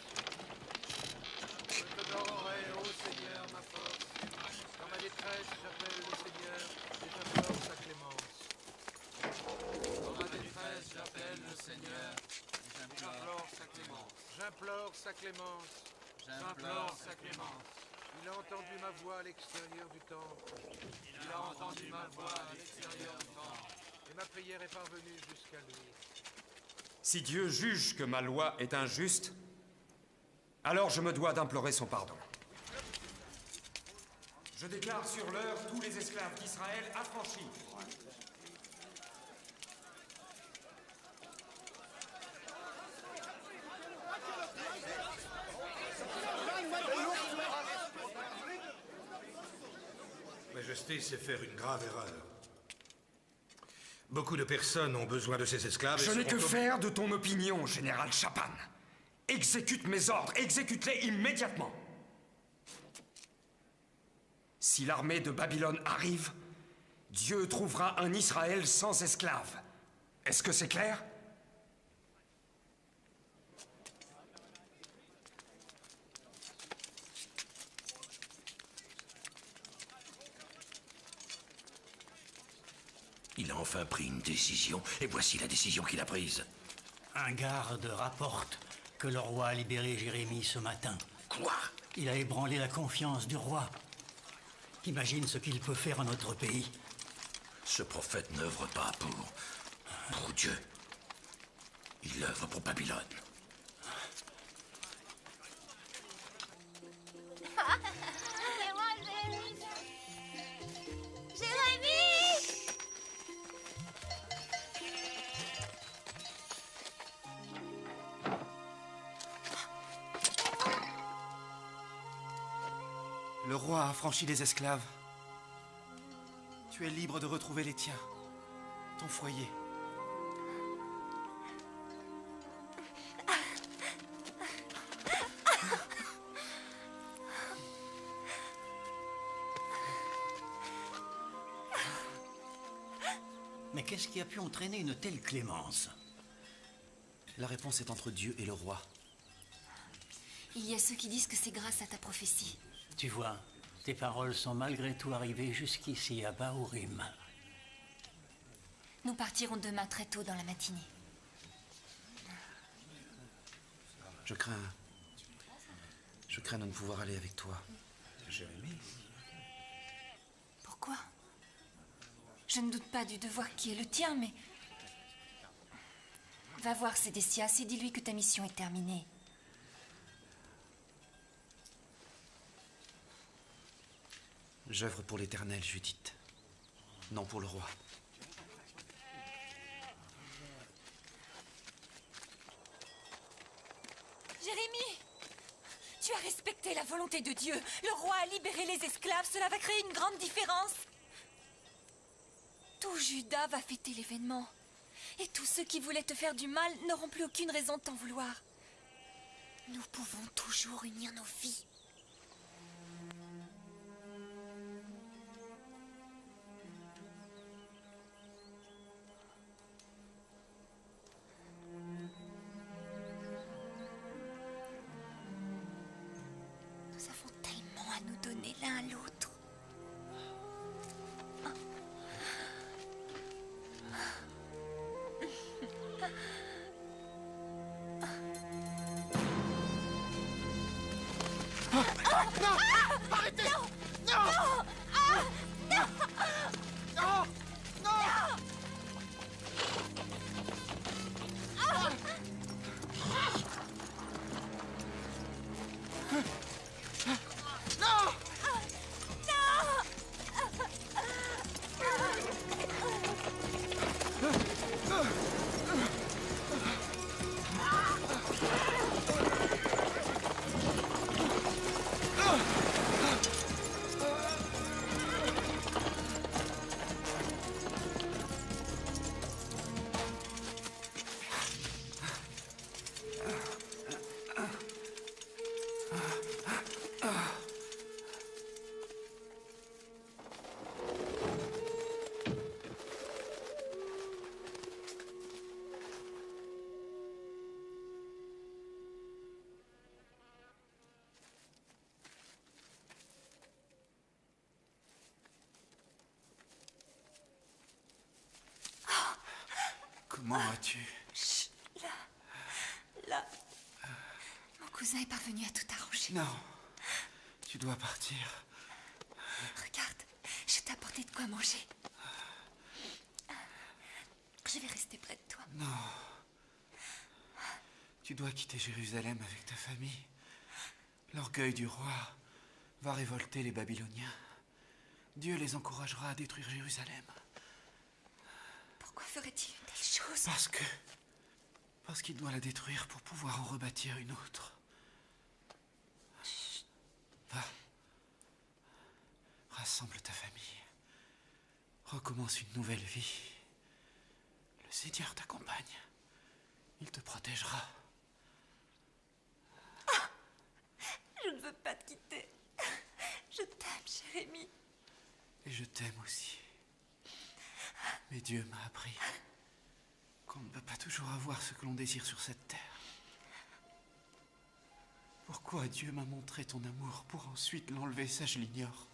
Je t'honorerai, ô Seigneur, ma force. Dans ma détresse, j'appelle le Seigneur et j'implore sa clémence. Dans ma détresse, j'appelle le Seigneur et j'implore sa clémence. J'implore sa clémence. J'implore sa clémence. Il a entendu ma voix à l'extérieur du temple. Il a entendu ma voix à l'extérieur du temple. Et ma prière est parvenue jusqu'à lui. Si Dieu juge que ma loi est injuste, alors je me dois d'implorer son pardon. Je déclare sur l'heure tous les esclaves d'Israël affranchis. Majesté sait faire une grave erreur. Beaucoup de personnes ont besoin de ces esclaves. Je n'ai que faire de ton opinion, général Chapan. Exécute mes ordres, exécute-les immédiatement. Si l'armée de Babylone arrive, Dieu trouvera un Israël sans esclaves. Est-ce que c'est clair? Il a enfin pris une décision, et voici la décision qu'il a prise. Un garde rapporte que le roi a libéré Jérémie ce matin. Quoi? Il a ébranlé la confiance du roi. Imagine ce qu'il peut faire à notre pays. Ce prophète n'œuvre pas pour Dieu. Il œuvre pour Babylone. C'est moi, Jérémie! Jérémie! Le roi a affranchi les esclaves. Tu es libre de retrouver les tiens, ton foyer qu'est-ce qui a pu entraîner une telle clémence? La réponse est entre Dieu et le roi. Il y a ceux qui disent que c'est grâce à ta prophétie. Tu vois, tes paroles sont malgré tout arrivées jusqu'ici à Bahurim. Nous partirons demain très tôt dans la matinée. Je crains de ne pouvoir aller avec toi, Jérémie. Pourquoi? Je ne doute pas du devoir qui est le tien, mais... Va voir Sédécias et dis-lui que ta mission est terminée. J'œuvre pour l'Éternel, Judith. Non pour le roi. Jérémie! Tu as respecté la volonté de Dieu. Le roi a libéré les esclaves. Cela va créer une grande différence. Tout Juda va fêter l'événement. Et tous ceux qui voulaient te faire du mal n'auront plus aucune raison de t'en vouloir. Nous pouvons toujours unir nos vies. Nous avons tellement à nous donner l'un à l'autre. Non! Arrêtez! Non! Non! Non! Non! Non! Comment vas-tu? Chut, là. Mon cousin est parvenu à tout arranger. Non. Tu dois partir. Regarde, je t'ai apporté de quoi manger. Je vais rester près de toi. Non. Tu dois quitter Jérusalem avec ta famille. L'orgueil du roi va révolter les Babyloniens. Dieu les encouragera à détruire Jérusalem. Pourquoi ferait-il une telle chose? Parce qu'il doit la détruire pour pouvoir en rebâtir une autre. Chut. Va. Rassemble ta famille. Recommence une nouvelle vie. Le Seigneur t'accompagne. Il te protégera. Ah! Je ne veux pas te quitter. Je t'aime, Jérémie. Et je t'aime aussi. Mais Dieu m'a appris qu'on ne peut pas toujours avoir ce que l'on désire sur cette terre. Pourquoi Dieu m'a montré ton amour pour ensuite l'enlever, ça je l'ignore.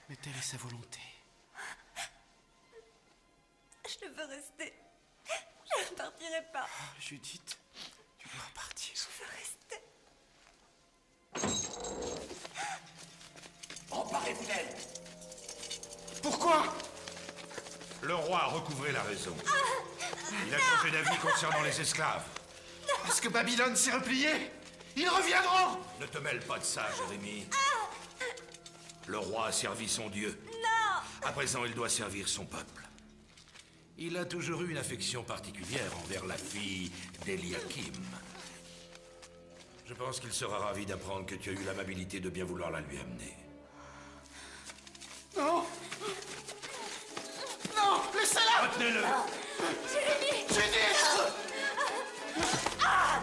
Mais telle est sa volonté. Je veux rester. Je ne partirai pas. Oh, Judith, tu dois partir. Je veux rester. Emparez-vous d'elle. Pourquoi? Le roi a recouvré la raison. Il a changé d'avis concernant les esclaves. Est-ce que Babylone s'est repliée? Ils reviendront! Ne te mêle pas de ça, Jérémie. Le roi a servi son Dieu. Non! À présent, il doit servir son peuple. Il a toujours eu une affection particulière envers la fille d'Eliakim. Je pense qu'il sera ravi d'apprendre que tu as eu l'amabilité de bien vouloir la lui amener. Non! Non! Laissez-la! Retenez-le! Jérémie! Judith! Ah!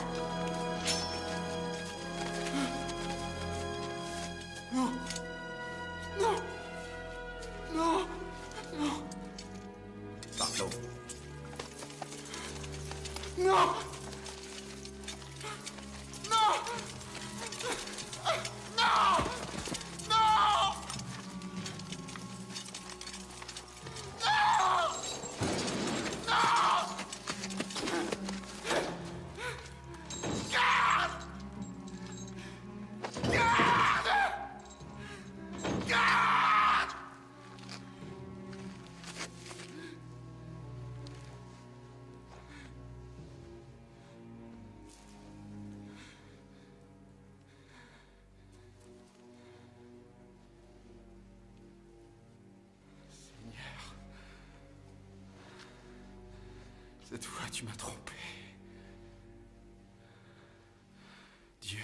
Non! Non! Non! Non! Partons. Non! Non! Non! Non! Cette fois, tu m'as trompé. Dieu,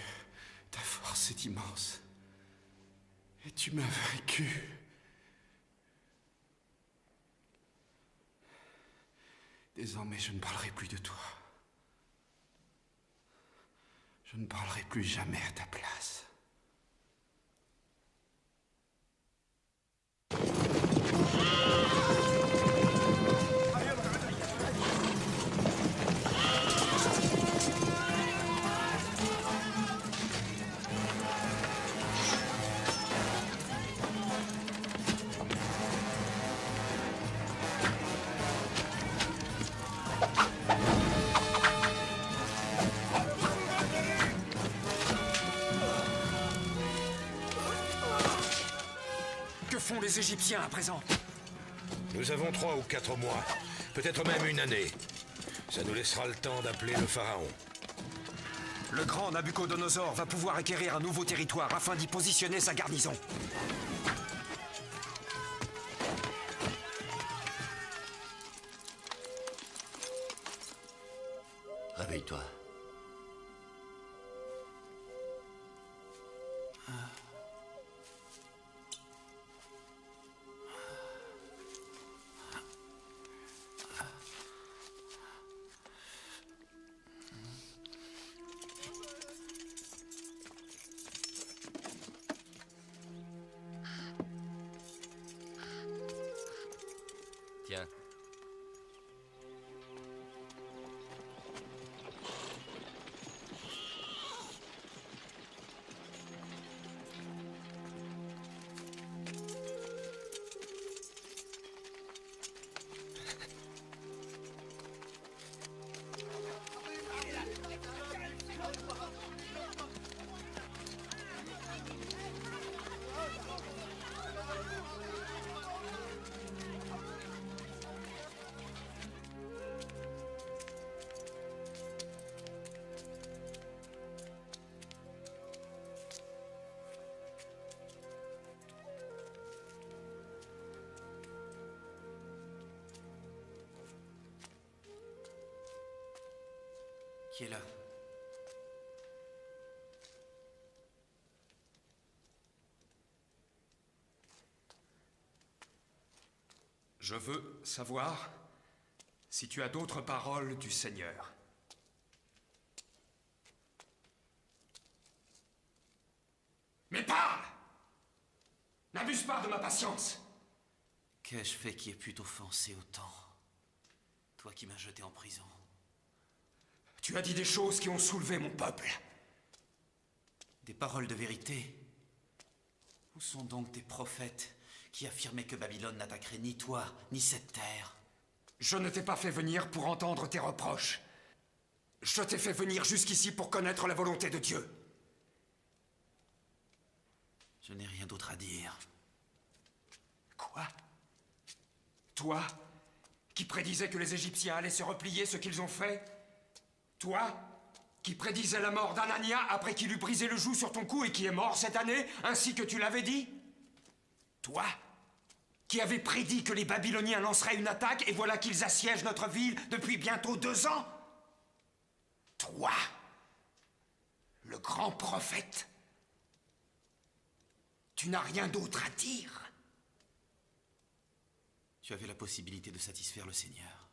ta force est immense. Et tu m'as vaincu. Désormais, je ne parlerai plus de toi. Je ne parlerai plus jamais à ta place. Les Égyptiens à présent? Nous avons 3 ou 4 mois, peut-être même une année. Ça nous laissera le temps d'appeler le pharaon. Le grand Nabuchodonosor va pouvoir acquérir un nouveau territoire afin d'y positionner sa garnison. Réveille-toi. Tiens. Qui est là? Je veux savoir si tu as d'autres paroles du Seigneur. Mais parle! N'abuse pas de ma patience! Qu'ai-je fait qui ait pu t'offenser autant? Toi qui m'as jeté en prison. Tu as dit des choses qui ont soulevé mon peuple. Des paroles de vérité. Où sont donc tes prophètes qui affirmaient que Babylone n'attaquerait ni toi, ni cette terre? Je ne t'ai pas fait venir pour entendre tes reproches. Je t'ai fait venir jusqu'ici pour connaître la volonté de Dieu. Je n'ai rien d'autre à dire. Quoi? Toi, qui prédisais que les Égyptiens allaient se replier, ce qu'ils ont fait? Toi, qui prédisais la mort d'Anania après qu'il eut brisé le joug sur ton cou et qui est mort cette année, ainsi que tu l'avais dit? Toi, qui avais prédit que les Babyloniens lanceraient une attaque et voilà qu'ils assiègent notre ville depuis bientôt 2 ans? Toi, le grand prophète, tu n'as rien d'autre à dire? Tu avais la possibilité de satisfaire le Seigneur.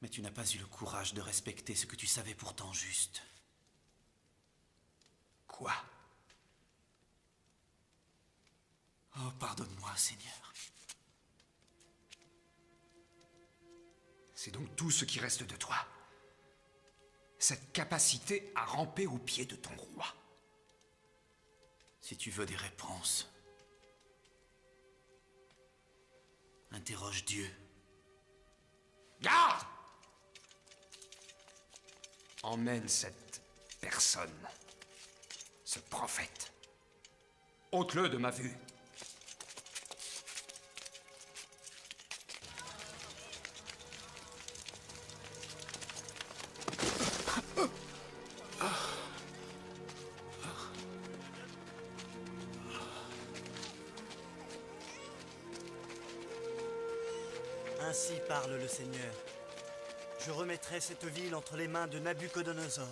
Mais tu n'as pas eu le courage de respecter ce que tu savais pourtant juste. Quoi? Oh, pardonne-moi, Seigneur. C'est donc tout ce qui reste de toi. Cette capacité à ramper aux pieds de ton roi. Si tu veux des réponses, interroge Dieu. Garde! Emmène cette personne, ce prophète. Ôte-le de ma vue. Ainsi parle le Seigneur. Je remettrai cette ville entre les mains de Nabuchodonosor,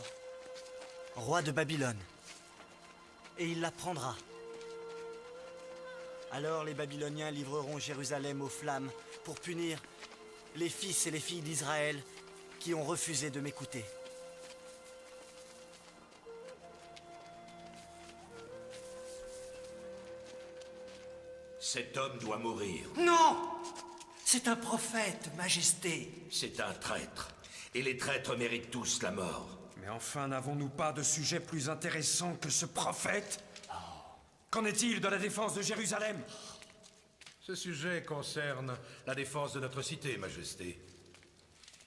roi de Babylone, et il la prendra. Alors les Babyloniens livreront Jérusalem aux flammes pour punir les fils et les filles d'Israël qui ont refusé de m'écouter. Cet homme doit mourir. Non! C'est un prophète, Majesté. C'est un traître. Et les traîtres méritent tous la mort. Mais enfin, n'avons-nous pas de sujet plus intéressant que ce prophète? Qu'en est-il de la défense de Jérusalem? Ce sujet concerne la défense de notre cité, Majesté.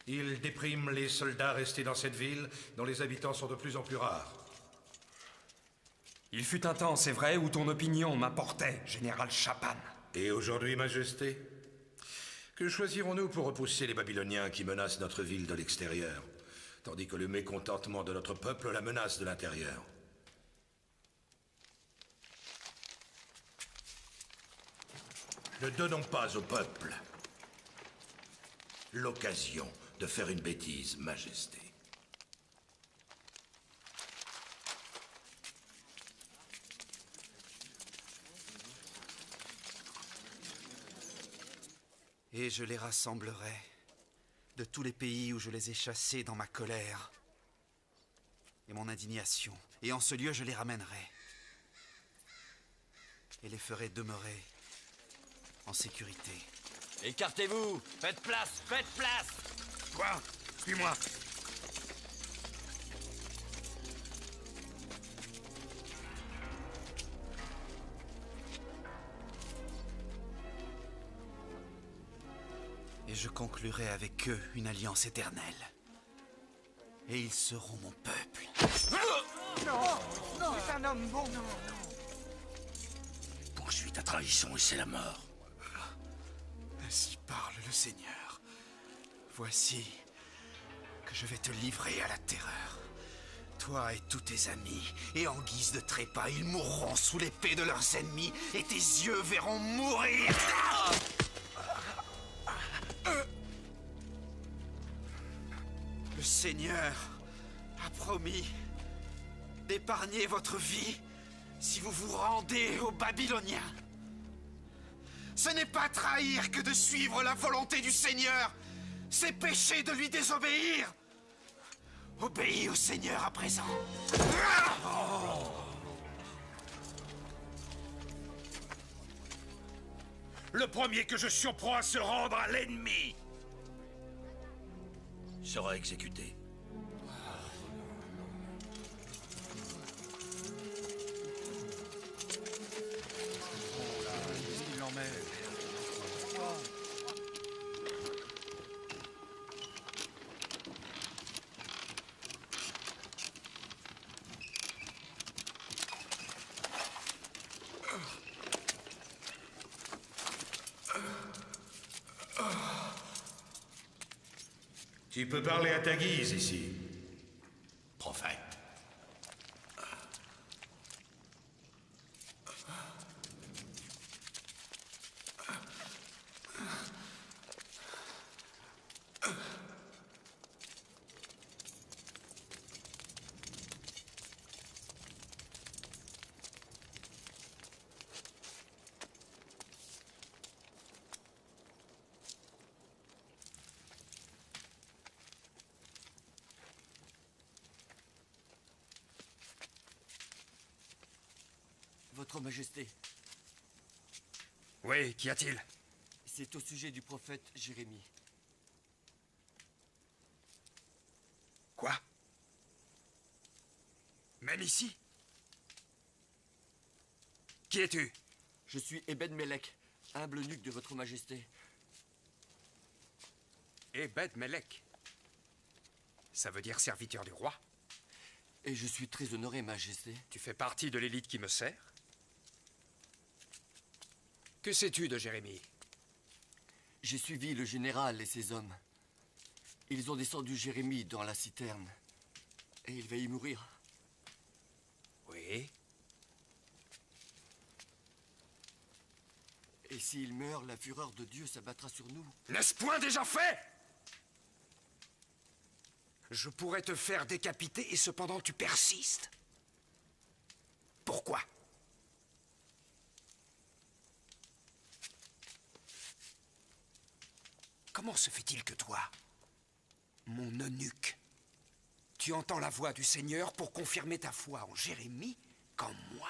Il déprime les soldats restés dans cette ville, dont les habitants sont de plus en plus rares. Il fut un temps, c'est vrai, où ton opinion m'importait, général Chapan. Et aujourd'hui, Majesté? Que choisirons-nous pour repousser les Babyloniens qui menacent notre ville de l'extérieur, tandis que le mécontentement de notre peuple la menace de l'intérieur? Ne donnons pas au peuple l'occasion de faire une bêtise, Majesté. Et je les rassemblerai de tous les pays où je les ai chassés dans ma colère et mon indignation. Et en ce lieu, je les ramènerai et les ferai demeurer en sécurité. Écartez-vous! Faites place! Faites place! Quoi? Suis-moi. Et je conclurai avec eux une alliance éternelle. Et ils seront mon peuple. Non! Non! C'est un homme bon! Non, Poursuis ta trahison et c'est la mort. Ainsi parle le Seigneur. Voici que je vais te livrer à la terreur. Toi et tous tes amis, et en guise de trépas, ils mourront sous l'épée de leurs ennemis, et tes yeux verront mourir. Le Seigneur a promis d'épargner votre vie si vous vous rendez aux Babyloniens. Ce n'est pas trahir que de suivre la volonté du Seigneur. C'est pécher de lui désobéir. Obéis au Seigneur à présent. Le premier que je surprends à se rendre à l'ennemi sera exécuté. Tu peux parler à ta guise ici. Prophète. Votre Majesté. Oui, qu'y a-t-il? C'est au sujet du prophète Jérémie. Même ici? Qui es-tu? Je suis Ebed-Melech, humble eunuque de votre majesté. Ebed-Melech. Ça veut dire serviteur du roi? Et je suis très honoré, majesté. Tu fais partie de l'élite qui me sert? Que sais-tu de Jérémie? J'ai suivi le général et ses hommes. Ils ont descendu Jérémie dans la citerne. Et il va y mourir. Oui. Et s'il meurt, la fureur de Dieu s'abattra sur nous. N'est-ce point déjà fait? Je pourrais te faire décapiter et cependant tu persistes. Pourquoi? Comment se fait-il que toi, mon eunuque, tu entends la voix du Seigneur pour confirmer ta foi en Jérémie quand moi,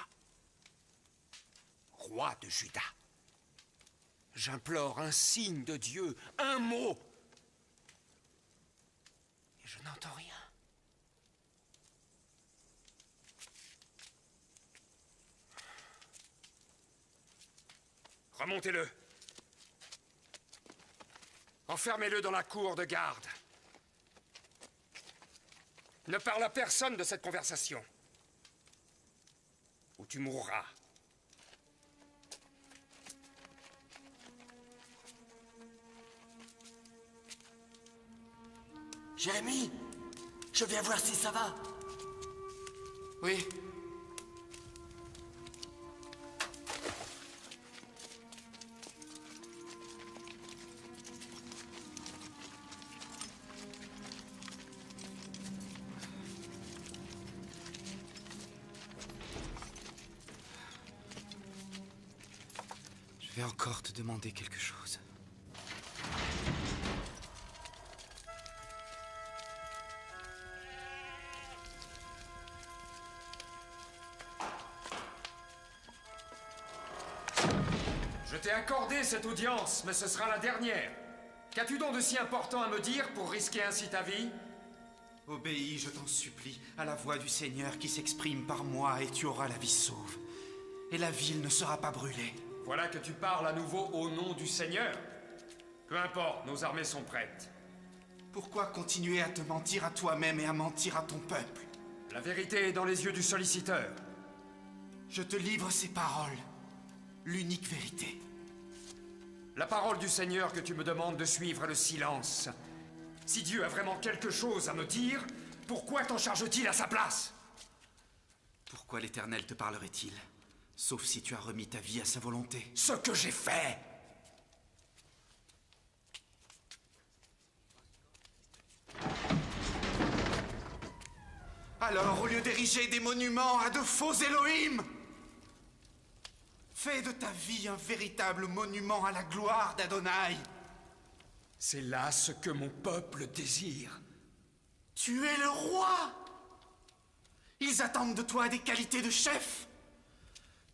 roi de Juda, j'implore un signe de Dieu, un mot, et je n'entends rien. Remontez-le. Enfermez-le dans la cour de garde. Ne parle à personne de cette conversation, ou tu mourras. Jérémie, je viens voir si ça va. Oui. Je vais encore te demander quelque chose. Je t'ai accordé cette audience, mais ce sera la dernière. Qu'as-tu donc de si important à me dire pour risquer ainsi ta vie? Obéis, je t'en supplie, à la voix du Seigneur qui s'exprime par moi et tu auras la vie sauve. Et la ville ne sera pas brûlée. Voilà que tu parles à nouveau au nom du Seigneur. Peu importe, nos armées sont prêtes. Pourquoi continuer à te mentir à toi-même et à mentir à ton peuple? La vérité est dans les yeux du solliciteur. Je te livre ces paroles, l'unique vérité. La parole du Seigneur que tu me demandes de suivre le silence. Si Dieu a vraiment quelque chose à me dire, pourquoi t'en charge-t-il à sa place? Pourquoi l'Éternel te parlerait-il? Sauf si tu as remis ta vie à sa volonté. Ce que j'ai fait! Alors, au lieu d'ériger des monuments à de faux Elohim, fais de ta vie un véritable monument à la gloire d'Adonai. C'est là ce que mon peuple désire. Tu es le roi! Ils attendent de toi des qualités de chef.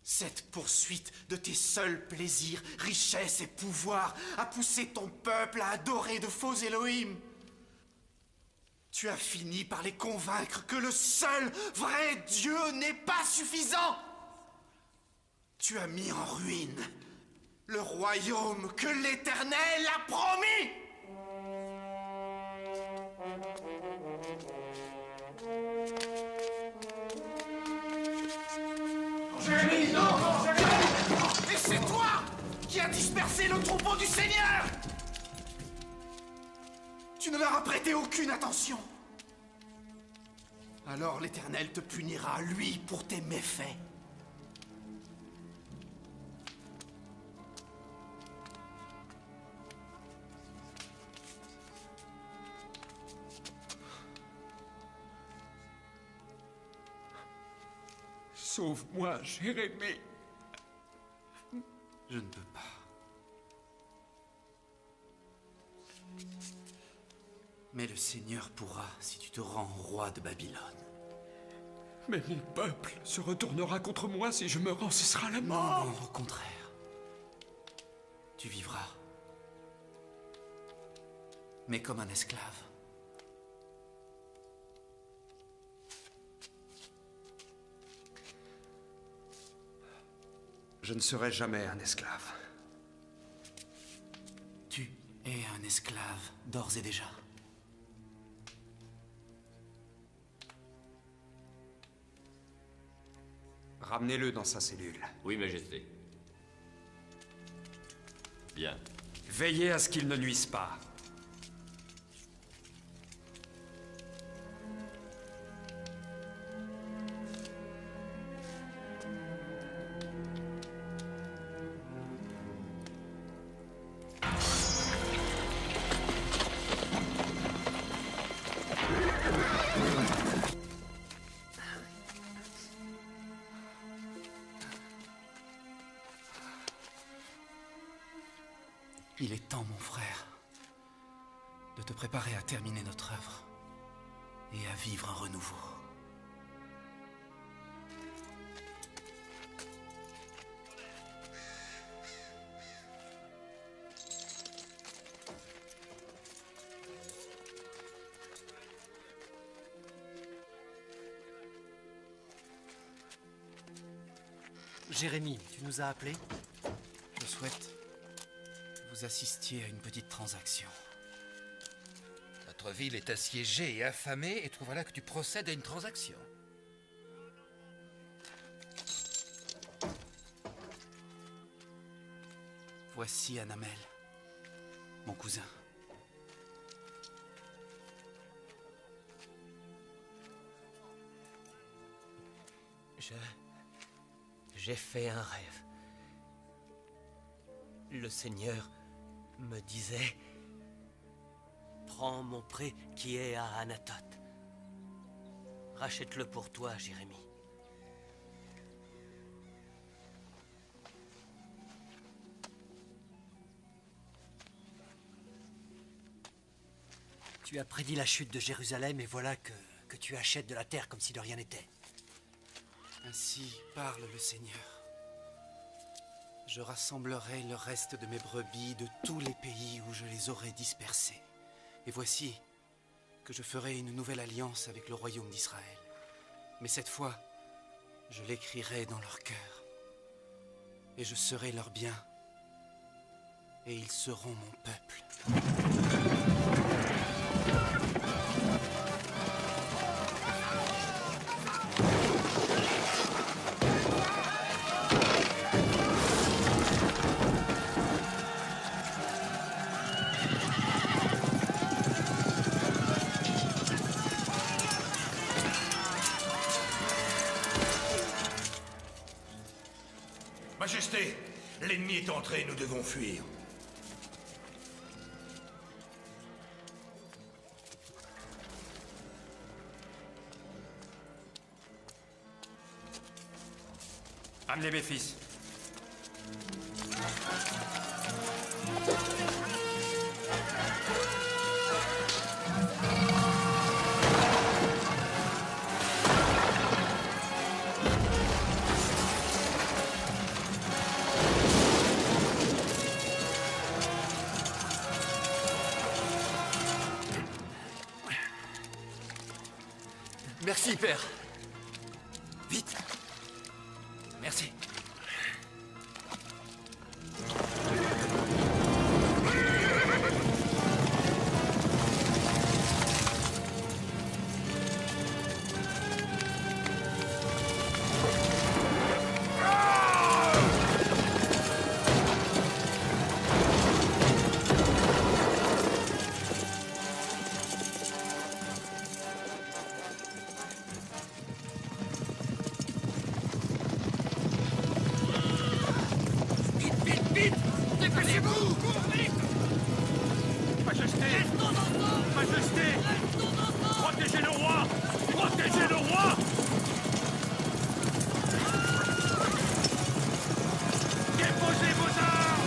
Cette poursuite de tes seuls plaisirs, richesses et pouvoirs a poussé ton peuple à adorer de faux Elohim. Tu as fini par les convaincre que le seul vrai Dieu n'est pas suffisant. Tu as mis en ruine le royaume que l'Éternel a promis. Jérémie, non! Et c'est toi qui as dispersé le troupeau du Seigneur! Tu ne leur as prêté aucune attention. Alors l'Éternel te punira, lui, pour tes méfaits. Sauve-moi, Jérémie. Je ne peux pas. Mais le Seigneur pourra si tu te rends roi de Babylone. Mais mon peuple se retournera contre moi si je me rends, ce sera la mort. Non, au contraire. Tu vivras. Mais comme un esclave. Je ne serai jamais un esclave. Tu es un esclave, d'ores et déjà. Ramenez-le dans sa cellule. Oui, Majesté. Bien. Veillez à ce qu'il ne nuise pas. Il est temps, mon frère, de te préparer à terminer notre œuvre et à vivre un renouveau. Jérémie, tu nous as appelés? Je souhaite que vous assistiez à une petite transaction. Notre ville est assiégée et affamée, et voilà que tu procèdes à une transaction. Voici Anamel, mon cousin. J'ai fait un rêve. Le Seigneur me disait: prends mon pré qui est à Anatote. Rachète-le pour toi, Jérémie. Tu as prédit la chute de Jérusalem et voilà que tu achètes de la terre comme si de rien n'était. Ainsi parle le Seigneur. Je rassemblerai le reste de mes brebis de tous les pays où je les aurai dispersées. Et voici que je ferai une nouvelle alliance avec le royaume d'Israël. Mais cette fois, je l'écrirai dans leur cœur. Et je serai leur bien. Et ils seront mon peuple. Majesté, l'ennemi est entré, nous devons fuir. Amenez mes fils. Merci, père. Vite. Merci. Dépêchez-vous! Majesté! Majesté! Protégez le roi! Protégez le roi! Déposez vos armes!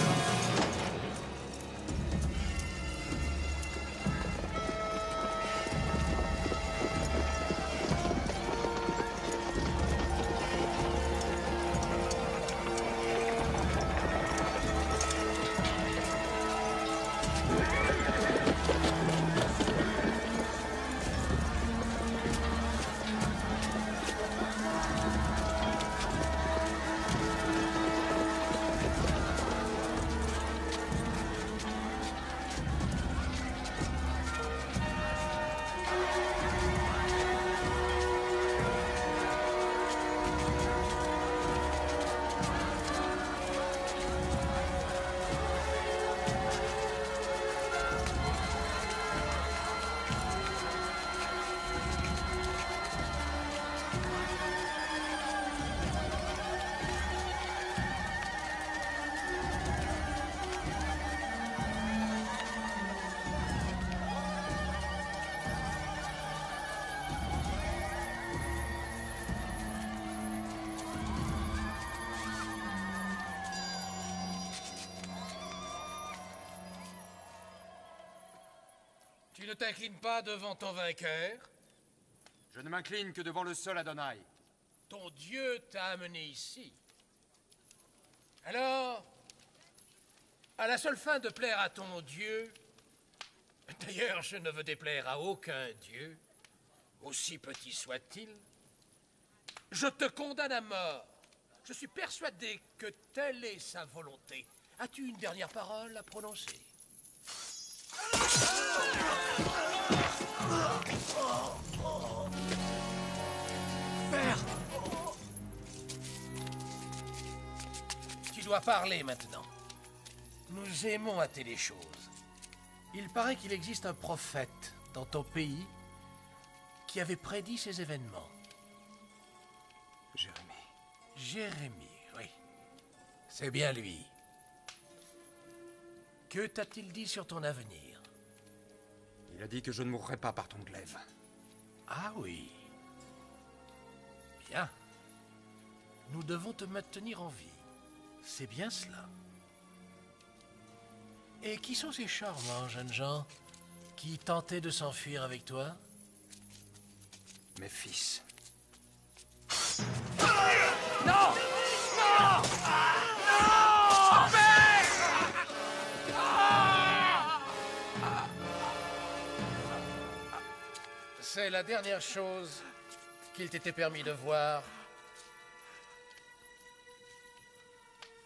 Tu ne t'inclines pas devant ton vainqueur? Je ne m'incline que devant le seul Adonai. Ton Dieu t'a amené ici. Alors, à la seule fin de plaire à ton Dieu, d'ailleurs, je ne veux déplaire à aucun Dieu, aussi petit soit-il, je te condamne à mort. Je suis persuadé que telle est sa volonté. As-tu une dernière parole à prononcer? Père! Tu dois parler maintenant. Nous aimons hâter les choses. Il paraît qu'il existe un prophète dans ton pays qui avait prédit ces événements. Jérémie. Jérémie, oui. C'est bien lui. Que t'a-t-il dit sur ton avenir? Il a dit que je ne mourrais pas par ton glaive. Ah oui. Bien. Nous devons te maintenir en vie. C'est bien cela. Et qui sont ces charmants jeunes gens qui tentaient de s'enfuir avec toi? Mes fils. Non! Non! Non! Père! C'est la dernière chose qu'il t'était permis de voir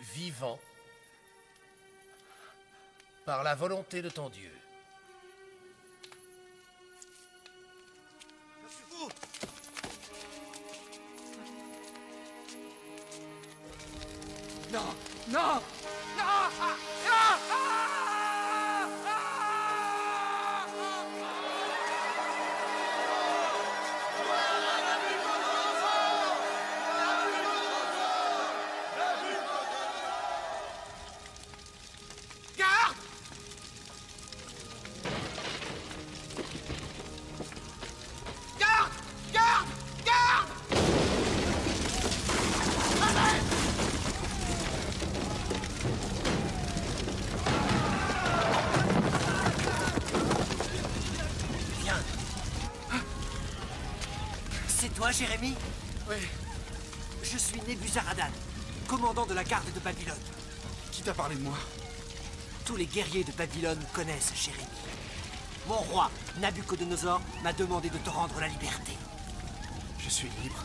vivant par la volonté de ton Dieu. Non! Non! Non! Garde! Garde! Garde! Garde! Viens. C'est toi, Jérémie? Oui. Je suis Nebuzaradan, commandant de la garde de Babylone. Qui t'a parlé de moi? Tous les guerriers de Babylone connaissent Jérémie. Mon roi, Nabuchodonosor, m'a demandé de te rendre la liberté. Je suis libre.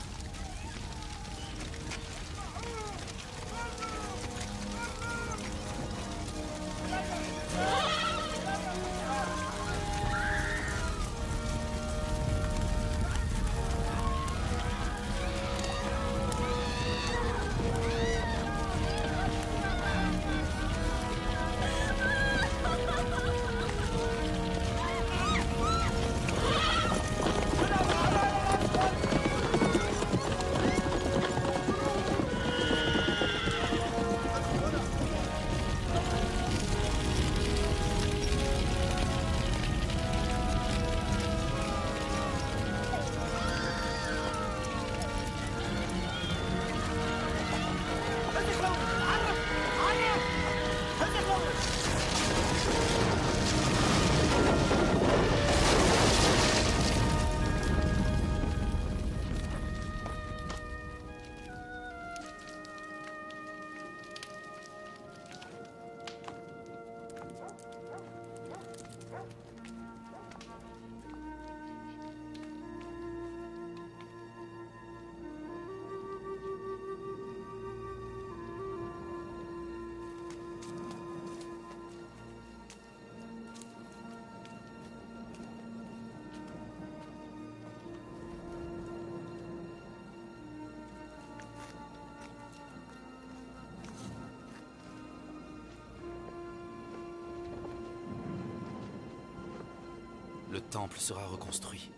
Le temple sera reconstruit.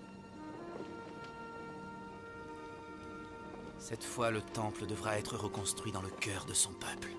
Cette fois, le temple devra être reconstruit dans le cœur de son peuple.